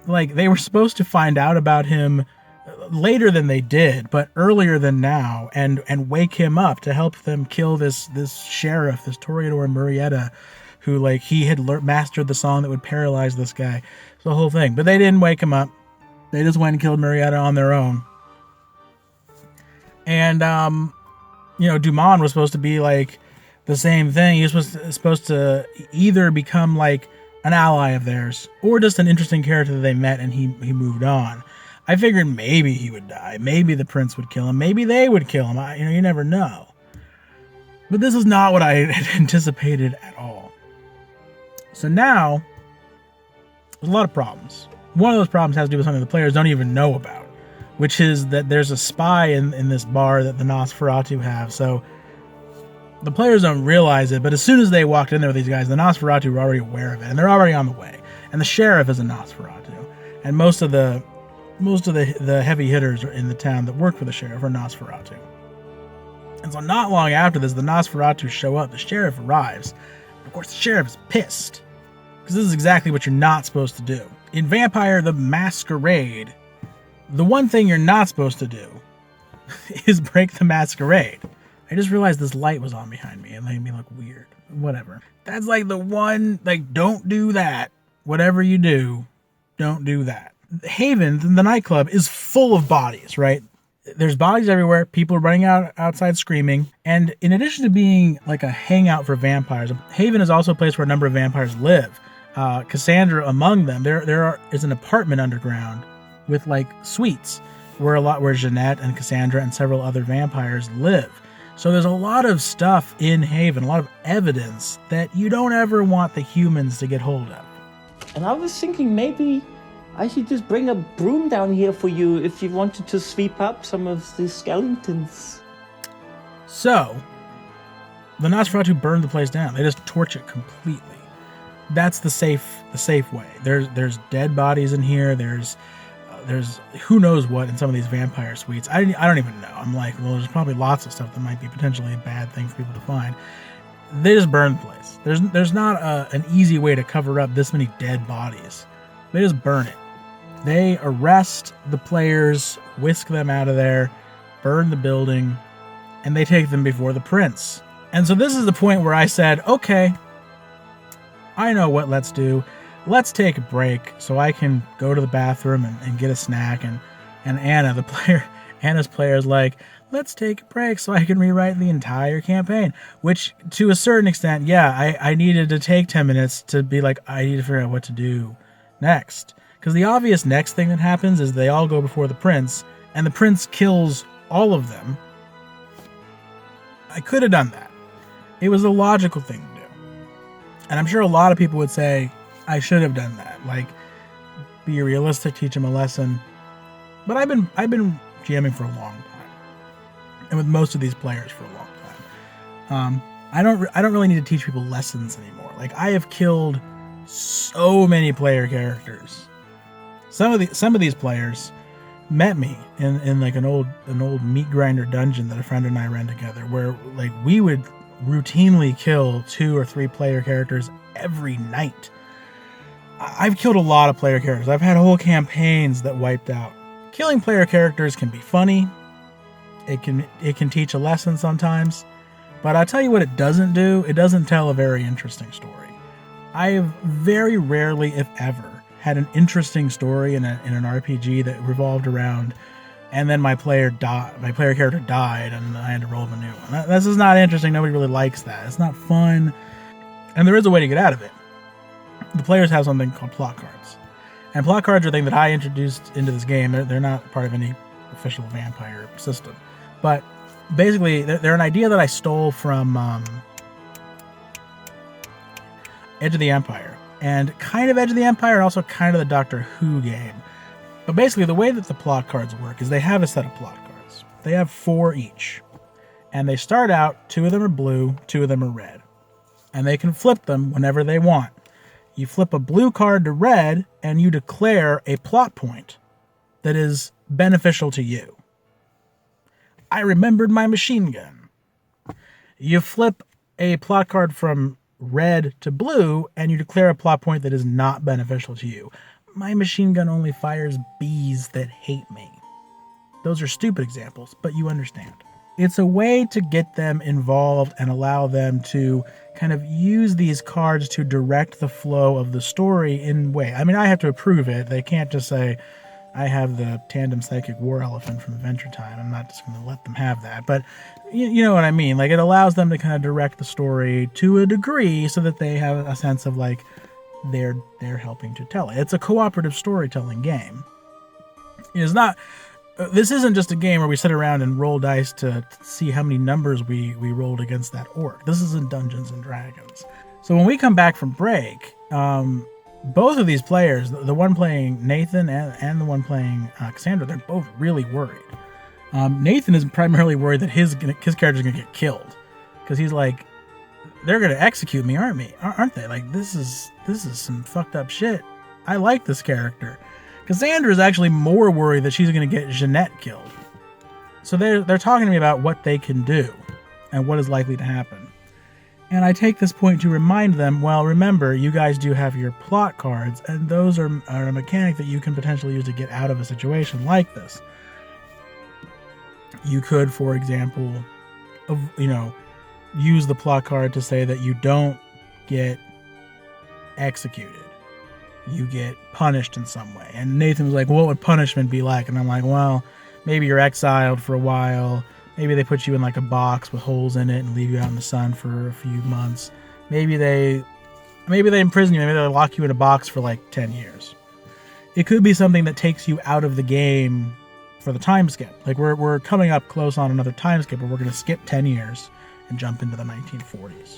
like, they were supposed to find out about him later than they did, but earlier than now, and wake him up to help them kill this sheriff, this Toreador Murrieta, who, like, he had mastered the song that would paralyze this guy. The whole thing. But they didn't wake him up. They just went and killed Murrieta on their own. And, Dumont was supposed to be, like, the same thing. He was supposed to either become, like, an ally of theirs, or just an interesting character that they met and he moved on. I figured maybe he would die. Maybe the prince would kill him. Maybe they would kill him. You never know. But this is not what I had anticipated at all. So now, there's a lot of problems. One of those problems has to do with something the players don't even know about, which is that there's a spy in this bar that the Nosferatu have. So the players don't realize it, but as soon as they walked in there with these guys, the Nosferatu were already aware of it, and they're already on the way. And the sheriff is a Nosferatu, and most of the heavy hitters in the town that work for the sheriff are Nosferatu. And so not long after this, the Nosferatu show up, the sheriff arrives. Of course, the sheriff is pissed, because this is exactly what you're not supposed to do. In Vampire the Masquerade, the one thing you're not supposed to do is break the masquerade. I just realized this light was on behind me and made me look weird. Whatever. That's like the one, like, don't do that. Whatever you do, don't do that. Haven, the nightclub, is full of bodies, right? There's bodies everywhere. People are running outside screaming. And in addition to being like a hangout for vampires, Haven is also a place where a number of vampires live. Cassandra among them. There is an apartment underground with like suites where Jeanette and Cassandra and several other vampires live. So there's a lot of stuff in Haven, a lot of evidence that you don't ever want the humans to get hold of.
And I was thinking maybe I should just bring a broom down here for you if you wanted to sweep up some of the skeletons.
So, the Nosferatu burned the place down. They just torch it completely. That's the safe way. There's dead bodies in here. There's who knows what in some of these vampire suites. I don't even know. I'm like, well, there's probably lots of stuff that might be potentially a bad thing for people to find. They just burn the place. There's not an easy way to cover up this many dead bodies. They just burn it. They arrest the players, whisk them out of there, burn the building, and they take them before the prince. And so this is the point where I said, okay, I know what let's do. Let's take a break so I can go to the bathroom and get a snack. And Anna's player is like, let's take a break so I can rewrite the entire campaign. Which, to a certain extent, yeah, I needed to take 10 minutes to be like, I need to figure out what to do next. Because the obvious next thing that happens is they all go before the prince, and the prince kills all of them. I could have done that. It was a logical thing to do. And I'm sure a lot of people would say, I should have done that. Like, be realistic, teach him a lesson. But I've been GMing for a long time, and with most of these players for a long time. I don't really need to teach people lessons anymore. Like, I have killed so many player characters. Some of these players met me in like an old meat grinder dungeon that a friend and I ran together, where like we would routinely kill 2 or 3 player characters every night. I've killed a lot of player characters. I've had whole campaigns that wiped out. Killing player characters can be funny. It can teach a lesson sometimes. But I'll tell you what it doesn't do. It doesn't tell a very interesting story. I have very rarely, if ever, had an interesting story in an RPG that revolved around, and then my player character died, and I had to roll a new one. This is not interesting. Nobody really likes that. It's not fun. And there is a way to get out of it. The players have something called plot cards. And plot cards are a thing that I introduced into this game. They're not part of any official vampire system. But basically, they're an idea that I stole from Edge of the Empire. And kind of Edge of the Empire, and also kind of the Doctor Who game. But basically, the way that the plot cards work is they have a set of plot cards. They have 4 each. And they start out, 2 of them are blue, 2 of them are red. And they can flip them whenever they want. You flip a blue card to red, and you declare a plot point that is beneficial to you. I remembered my machine gun. You flip a plot card from red to blue, and you declare a plot point that is not beneficial to you. My machine gun only fires bees that hate me. Those are stupid examples, but you understand. It's a way to get them involved and allow them to kind of use these cards to direct the flow of the story in way. I mean, I have to approve it. They can't just say, I have the tandem psychic war elephant from Adventure Time. I'm not just going to let them have that. But you know what I mean? Like, it allows them to kind of direct the story to a degree so that they have a sense of like they're helping to tell it. It's a cooperative storytelling game. It's not... This isn't just a game where we sit around and roll dice to see how many numbers we rolled against that orc. This isn't Dungeons and Dragons. So when we come back from break, both of these players, the one playing Nathan and the one playing Cassandra, they're both really worried. Nathan is primarily worried that his character's going to get killed. Because he's like, they're going to execute me, aren't they? Like, this is some fucked up shit. I like this character. Cassandra is actually more worried that she's going to get Jeanette killed. So they're talking to me about what they can do and what is likely to happen. And I take this point to remind them, well, remember, you guys do have your plot cards, and those are a mechanic that you can potentially use to get out of a situation like this. You could, for example, use the plot card to say that you don't get executed. You get punished in some way. And Nathan was like, what would punishment be like? And I'm like, well, maybe you're exiled for a while. Maybe they put you in like a box with holes in it and leave you out in the sun for a few months. Maybe they imprison you. Maybe they lock you in a box for like 10 years. It could be something that takes you out of the game for the time skip. Like we're coming up close on another time skip where we're going to skip 10 years and jump into the 1940s.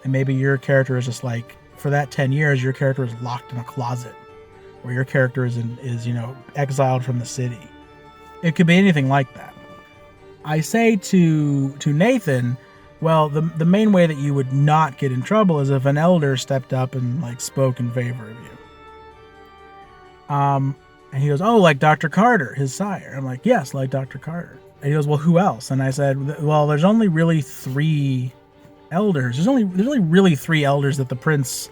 And maybe your character is just like, for that 10 years, your character is locked in a closet, or your character is exiled from the city. It could be anything like that. I say to Nathan, well, the main way that you would not get in trouble is if an elder stepped up and like spoke in favor of you. And he goes, oh, like Dr. Carter, his sire. I'm like, yes, like Dr. Carter. And he goes, well, who else? And I said, well, there's only really 3 elders. There's only really 3 elders that the prince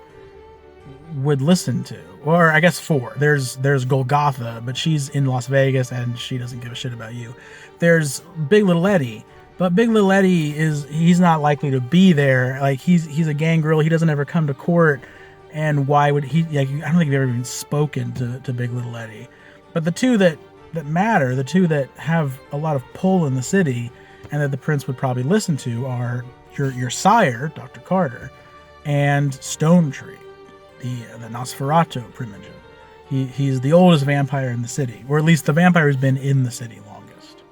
would listen to, or I guess 4. There's Golgotha, but she's in Las Vegas and she doesn't give a shit about you. There's Big Little Eddie, but Big Little Eddie he's not likely to be there. Like he's a gangrel. He doesn't ever come to court, and why would he? Like, I don't think they've ever even spoken to Big Little Eddie. But the 2 that matter, the 2 that have a lot of pull in the city, and that the prince would probably listen to are your sire, Dr. Carter, and Stone Tree, the Nosferatu primogen. He's the oldest vampire in the city, or at least the vampire who's been in the city longest.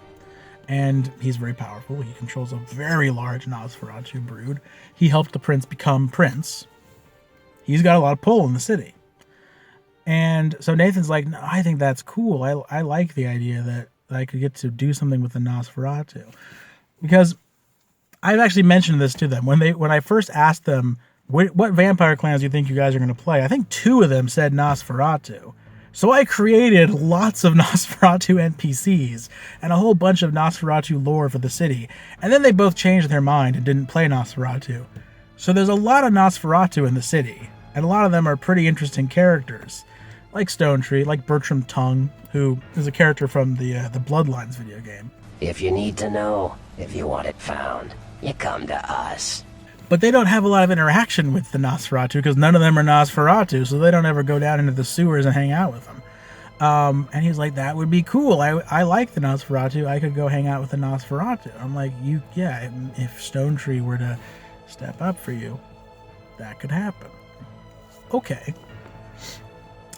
And he's very powerful. He controls a very large Nosferatu brood. He helped the prince become prince. He's got a lot of pull in the city. And so Nathan's like, no, I think that's cool. I like the idea that I could get to do something with the Nosferatu. Because I've actually mentioned this to them. When I first asked them, what vampire clans do you think you guys are going to play? I think 2 of them said Nosferatu. So I created lots of Nosferatu NPCs and a whole bunch of Nosferatu lore for the city. And then they both changed their mind and didn't play Nosferatu. So there's a lot of Nosferatu in the city. And a lot of them are pretty interesting characters. Like Stone Tree, like Bertram Tongue, who is a character from the Bloodlines video game.
If you need to know, if you want it found, you come to us.
But they don't have a lot of interaction with the Nosferatu because none of them are Nosferatu, so they don't ever go down into the sewers and hang out with them. And he's like, that would be cool. I like the Nosferatu. I could go hang out with the Nosferatu. I'm like, if Stone Tree were to step up for you, that could happen. Okay.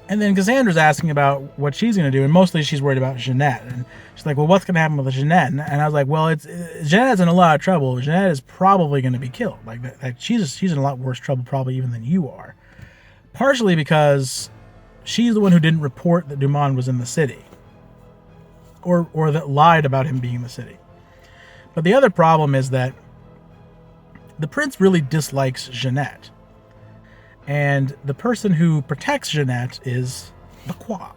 And then Cassandra's asking about what she's going to do, and mostly she's worried about Jeanette. And she's like, well, what's going to happen with Jeanette? And I was like, well, Jeanette's in a lot of trouble. Jeanette is probably going to be killed. Like she's in a lot worse trouble probably even than you are. Partially because she's the one who didn't report that Dumont was in the city. Or that lied about him being in the city. But the other problem is that the prince really dislikes Jeanette. And the person who protects Jeanette is Lacroix.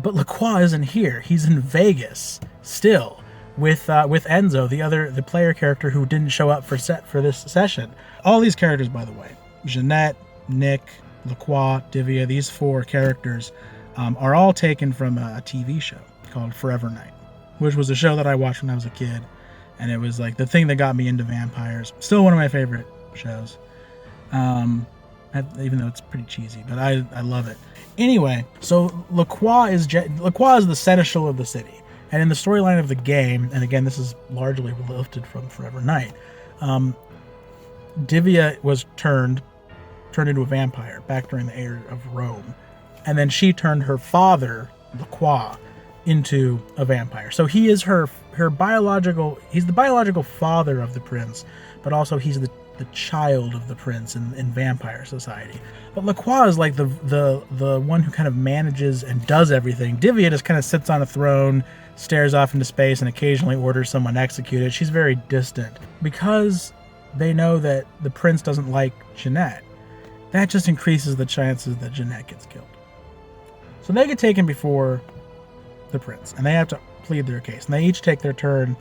But Lacroix isn't here. He's in Vegas still, with Enzo, the player character who didn't show up for this session. All these characters, by the way, Jeanette, Nick, Lacroix, Divya, these 4 characters are all taken from a TV show called Forever Night, which was a show that I watched when I was a kid, and it was like the thing that got me into vampires. Still one of my favorite shows, even though it's pretty cheesy, but I love it. Anyway, so Lacroix is the seneschal of the city, and in the storyline of the game, and again this is largely lifted from Forever Night, Divya was turned into a vampire back during the era of Rome, and then she turned her father Lacroix into a vampire. So he is he's the biological father of the prince, but also he's the child of the prince in vampire society. But Lacroix is like the one who kind of manages and does everything. Divya just kind of sits on a throne, stares off into space, and occasionally orders someone executed. She's very distant. Because they know that the prince doesn't like Jeanette, that just increases the chances that Jeanette gets killed. So they get taken before the prince, and they have to plead their case. And they each take their turn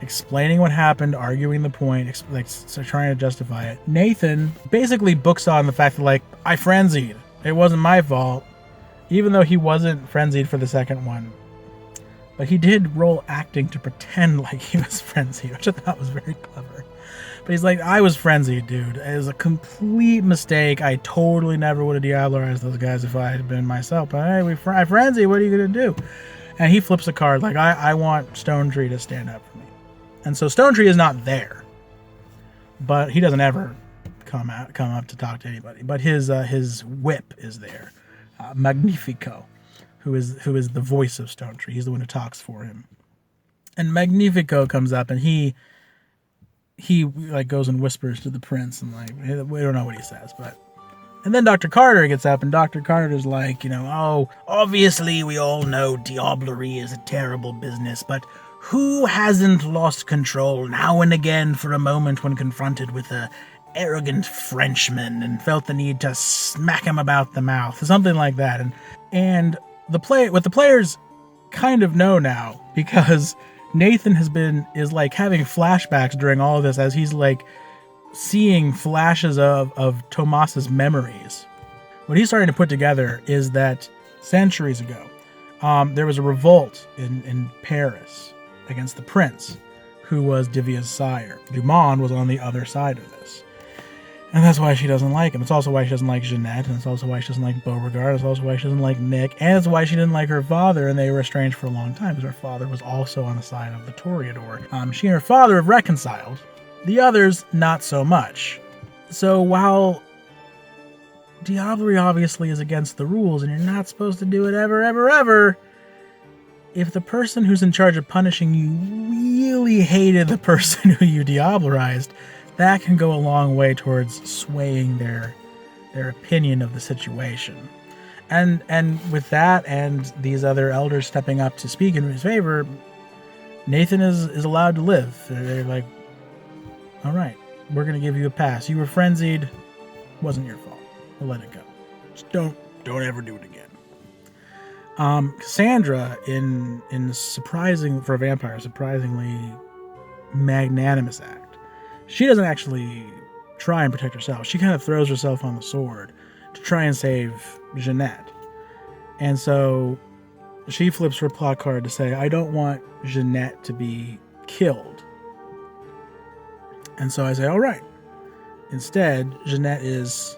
explaining what happened, arguing the point, so trying to justify it. Nathan basically books on the fact that, like, I frenzied. It wasn't my fault. Even though he wasn't frenzied for the second one. But he did roll acting to pretend like he was frenzied, which I thought was very clever. But he's like, I was frenzied, dude. It was a complete mistake. I totally never would have Diablerized those guys if I had been myself. But hey, I frenzied. What are you going to do? And he flips a card like, I want Stone Tree to stand up for me. And so Stone Tree is not there. But he doesn't ever come up to talk to anybody. But his whip is there. Magnifico, who is the voice of Stone Tree. He's the one who talks for him. And Magnifico comes up and he like goes and whispers to the prince, and like, we don't know what he says, but. And then Dr. Carter gets up, and Dr. Carter's like, oh, obviously we all know Diablerie is a terrible business, but who hasn't lost control now and again for a moment when confronted with a arrogant Frenchman and felt the need to smack him about the mouth, something like that. And what the players kind of know now, because Nathan is like having flashbacks during all of this as he's like seeing flashes of Tomas's memories. What he's starting to put together is that centuries ago, there was a revolt in Paris against the prince, who was Divya's sire. Dumont was on the other side of this. And that's why she doesn't like him. It's also why she doesn't like Jeanette, and it's also why she doesn't like Beauregard, it's also why she doesn't like Nick, and it's why she didn't like her father, and they were estranged for a long time, because her father was also on the side of the Toreador. She and her father have reconciled. The others, not so much. So while Diablerie obviously is against the rules, and you're not supposed to do it ever, ever, ever, if the person who's in charge of punishing you really hated the person who you Diablerized, that can go a long way towards swaying their opinion of the situation. And with that and these other elders stepping up to speak in his favor, Nathan is allowed to live. They're like, all right, we're going to give you a pass. You were frenzied. Wasn't your fault. We'll let it go. Just don't ever do it again. Cassandra, in surprisingly magnanimous act, she doesn't actually try and protect herself. She kind of throws herself on the sword to try and save Jeanette. And so she flips her plot card to say, I don't want Jeanette to be killed. And so I say, all right. Instead, Jeanette is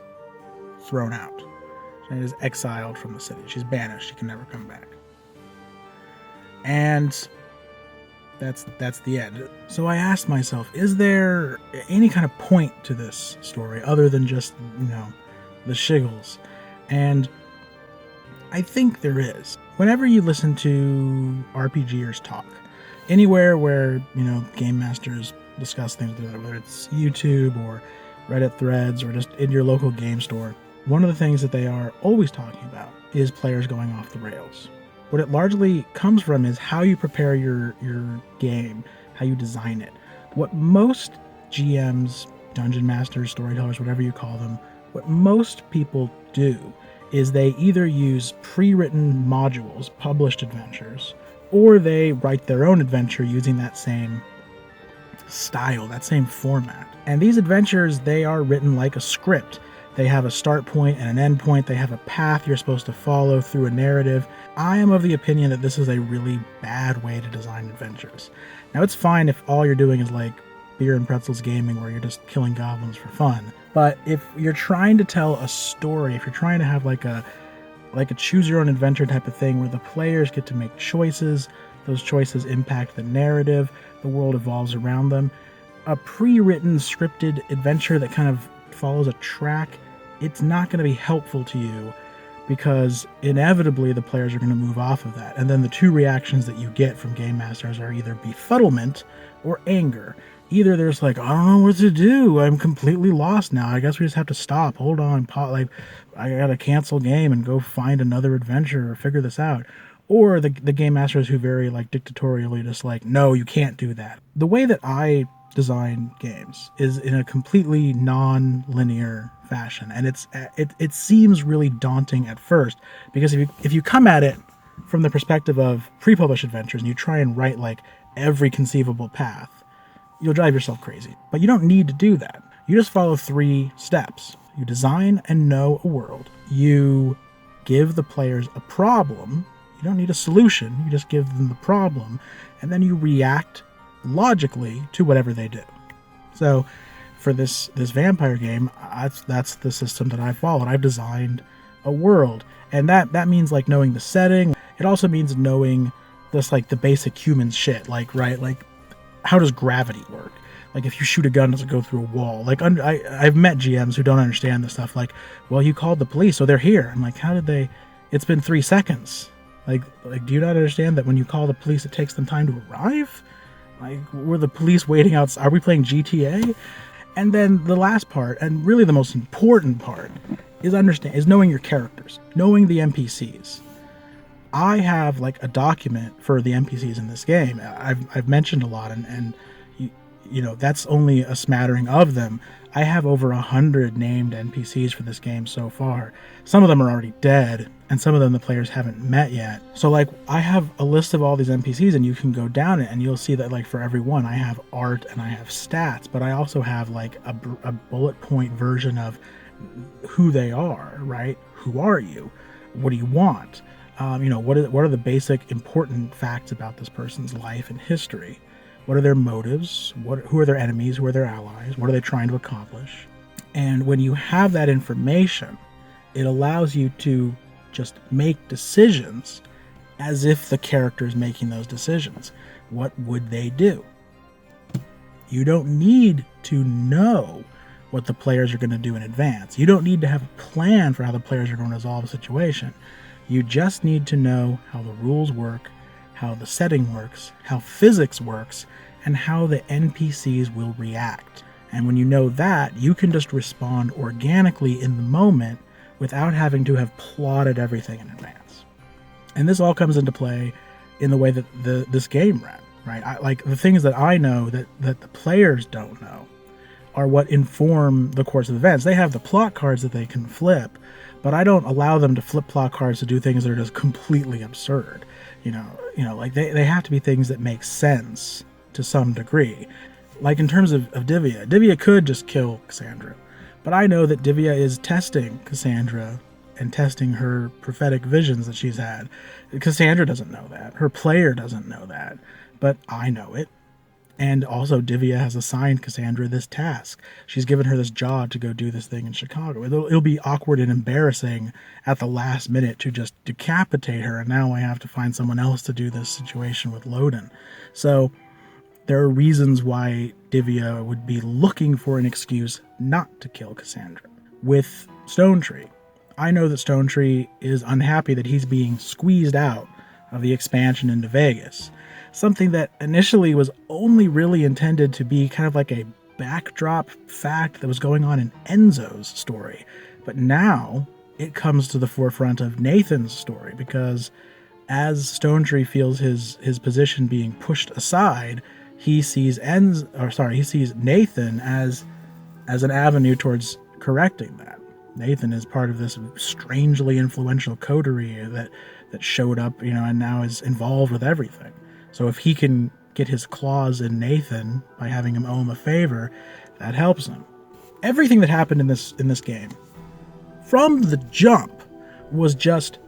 thrown out. Jeanette is exiled from the city. She's banished. She can never come back. And that's the end. So I asked myself, is there any kind of point to this story other than just, the shiggles? And I think there is. Whenever you listen to RPGers talk, anywhere where, game masters discuss things, whether it's YouTube or Reddit threads or just in your local game store, one of the things that they are always talking about is players going off the rails. What it largely comes from is how you prepare your game, how you design it. What most GMs, dungeon masters, storytellers, whatever you call them, what most people do is they either use pre-written modules, published adventures, or they write their own adventure using that same style, that same format. And these adventures, they are written like a script. They have a start point and an end point. They have a path you're supposed to follow through a narrative. I am of the opinion that this is a really bad way to design adventures. Now, it's fine if all you're doing is like beer and pretzels gaming where you're just killing goblins for fun. But if you're trying to tell a story, if you're trying to have like a choose your own adventure type of thing where the players get to make choices, those choices impact the narrative, the world evolves around them, a pre-written scripted adventure that kind of follows a track, it's not going to be helpful to you, because inevitably the players are going to move off of that. And then the two reactions that you get from game masters are either befuddlement or anger. Either there's like, I don't know what to do, I'm completely lost now, I guess we just have to stop, hold on, like I gotta cancel game and go find another adventure or figure this out. Or the game masters who very like dictatorially just like, no, you can't do that. The way that I design games is in a completely non-linear fashion, and it seems really daunting at first, because if you come at it from the perspective of pre-published adventures and you try and write like every conceivable path, you'll drive yourself crazy. But you don't need to do that. You just follow 3 steps. You design and know a world. You give the players a problem. You don't need a solution. You just give them the problem, and then you react logically to whatever they do. So for this vampire game, that's the system that I followed. I've designed a world, and that means like knowing the setting. It also means knowing this like the basic human shit, like how does gravity work? Like if you shoot a gun, does it go through a wall? Like I've met GMs who don't understand this stuff. Like, well, you called the police, so they're here. I'm like, how did they? It's been 3 seconds. Like, do you not understand that when you call the police, it takes them time to arrive? Like, were the police waiting outside? Are we playing GTA? And then the last part, and really the most important part, is knowing your characters, knowing the NPCs. I have like a document for the NPCs in this game. I've mentioned a lot, and you know that's only a smattering of them. I have over 100 named NPCs for this game so far. Some of them are already dead, and some of them the players haven't met yet. So like I have a list of all these NPCs, and you can go down it and you'll see that like for every one I have art and I have stats, but I also have like a bullet point version of who they are, right? Who are you? What do you want? What are the basic important facts about this person's life and history? What are their motives? Who are their enemies? Who are their allies? What are they trying to accomplish? And when you have that information, it allows you to just make decisions as if the character is making those decisions. What would they do? You don't need to know what the players are going to do in advance. You don't need to have a plan for how the players are going to resolve a situation. You just need to know how the rules work, how the setting works, how physics works, and how the NPCs will react. And when you know that, you can just respond organically in the moment without having to have plotted everything in advance. And this all comes into play in the way that this game ran, right? Like the things that I know that the players don't know are what inform the course of events. They have the plot cards that they can flip, but I don't allow them to flip plot cards to do things that are just completely absurd. Like they have to be things that make sense to some degree. Like in terms of Divya could just kill Cassandra, but I know that Divya is testing Cassandra and testing her prophetic visions that she's had. Cassandra doesn't know that. Her player doesn't know that, but I know it. And also Divya has assigned Cassandra this task. She's given her this job to go do this thing in Chicago. It'll be awkward and embarrassing at the last minute to just decapitate her, and now I have to find someone else to do this situation with Loden. So there are reasons why Divya would be looking for an excuse not to kill Cassandra. With Stone Tree, I know that Stone Tree is unhappy that he's being squeezed out of the expansion into Vegas. Something that initially was only really intended to be kind of like a backdrop fact that was going on in Enzo's story. But now it comes to the forefront of Nathan's story, because as Stone Tree feels his position being pushed aside, he sees Nathan as an avenue towards correcting that. Nathan is part of this strangely influential coterie that showed up, and now is involved with everything. So if he can get his claws in Nathan by having him owe him a favor, that helps him. Everything that happened in this game, from the jump, was just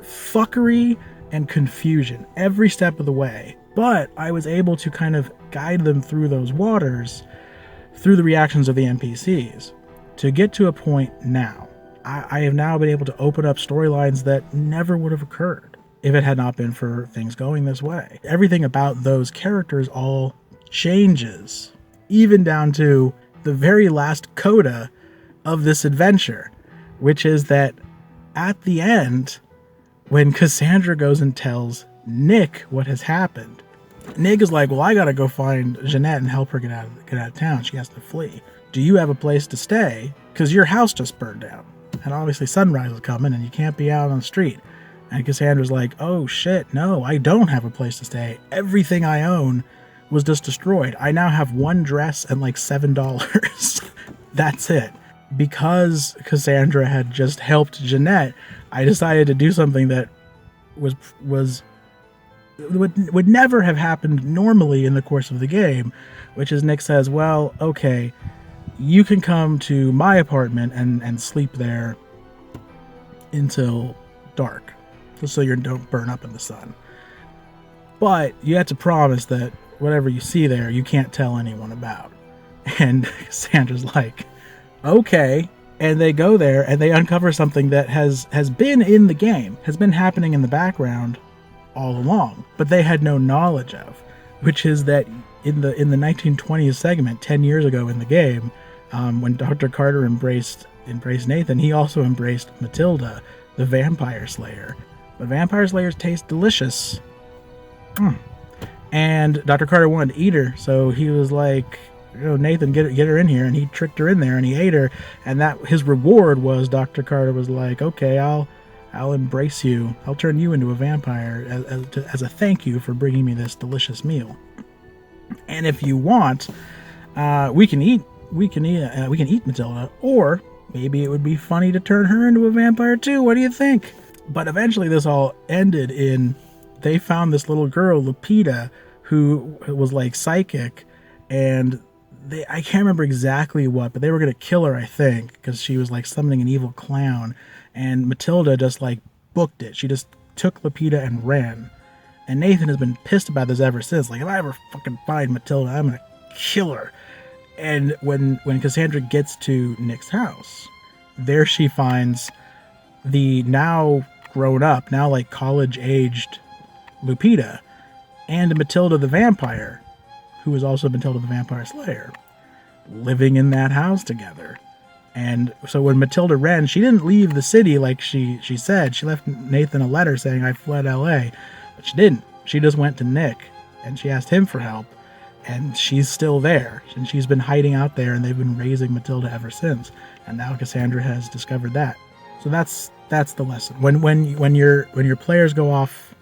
fuckery and confusion every step of the way. But I was able to kind of guide them through those waters, through the reactions of the NPCs, to get to a point now. I have now been able to open up storylines that never would have occurred if it had not been for things going this way. Everything about those characters all changes, even down to the very last coda of this adventure, which is that at the end, when Cassandra goes and tells Nick what has happened, Nick is like, well, I gotta go find Jeanette and help her get out of town. She has to flee. Do you have a place to stay? Because your house just burned down. And obviously sunrise is coming and you can't be out on the street. And Cassandra's like, oh shit, no, I don't have a place to stay. Everything I own was just destroyed. I now have one dress and like $7. That's it. Because Cassandra had just helped Jeanette, I decided to do something that would never have happened normally in the course of the game, which is Nick says, well, okay, you can come to my apartment and sleep there until dark, just so you don't burn up in the sun. But you have to promise that whatever you see there, you can't tell anyone about. And Cassandra's like, okay. And they go there and they uncover something that has been in the game, has been happening in the background all along, but they had no knowledge of, which is that in the 1920s segment, 10 years ago in the game, when Dr. Carter embraced Nathan, he also embraced Matilda, the vampire slayer. But vampire slayers taste delicious. And Dr. Carter wanted to eat her, so he was like, Nathan, get her in here, and he tricked her in there, and he ate her, and that his reward was Dr. Carter was like, okay, I'll embrace you. I'll turn you into a vampire as a thank you for bringing me this delicious meal. And if you want, we can eat Matilda, or maybe it would be funny to turn her into a vampire too. What do you think? But eventually this all ended in, they found this little girl, Lupita, who was like psychic, and I can't remember exactly what, but they were going to kill her, I think, because she was like summoning an evil clown. And Matilda just like booked it. She just took Lupita and ran. And Nathan has been pissed about this ever since. Like, if I ever fucking find Matilda, I'm going to kill her. And when Cassandra gets to Nick's house, there she finds the now grown up, now like college aged Lupita and Matilda the vampire, who has also Matilda the Vampire Slayer, living in that house together. And so when Matilda ran, she didn't leave the city like she said. She left Nathan a letter saying, I fled LA. But she didn't. She just went to Nick, and she asked him for help. And she's still there. And she's been hiding out there, and they've been raising Matilda ever since. And now Cassandra has discovered that. So that's the lesson. When your players go off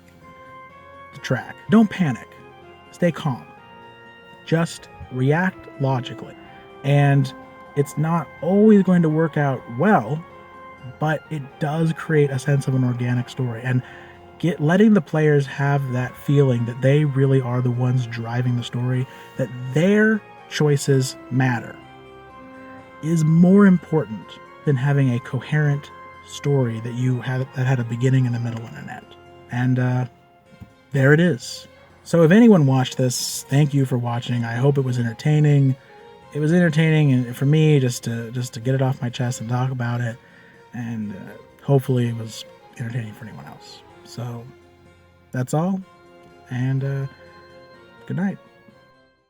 the track, don't panic. Stay calm. Just react logically. And it's not always going to work out well, but it does create a sense of an organic story. And letting the players have that feeling that they really are the ones driving the story, that their choices matter, is more important than having a coherent story that had a beginning and a middle and an end. And there it is. So if anyone watched this, thank you for watching. I hope it was entertaining. It was entertaining, and for me, just to get it off my chest and talk about it, and hopefully it was entertaining for anyone else. So that's all, and good night.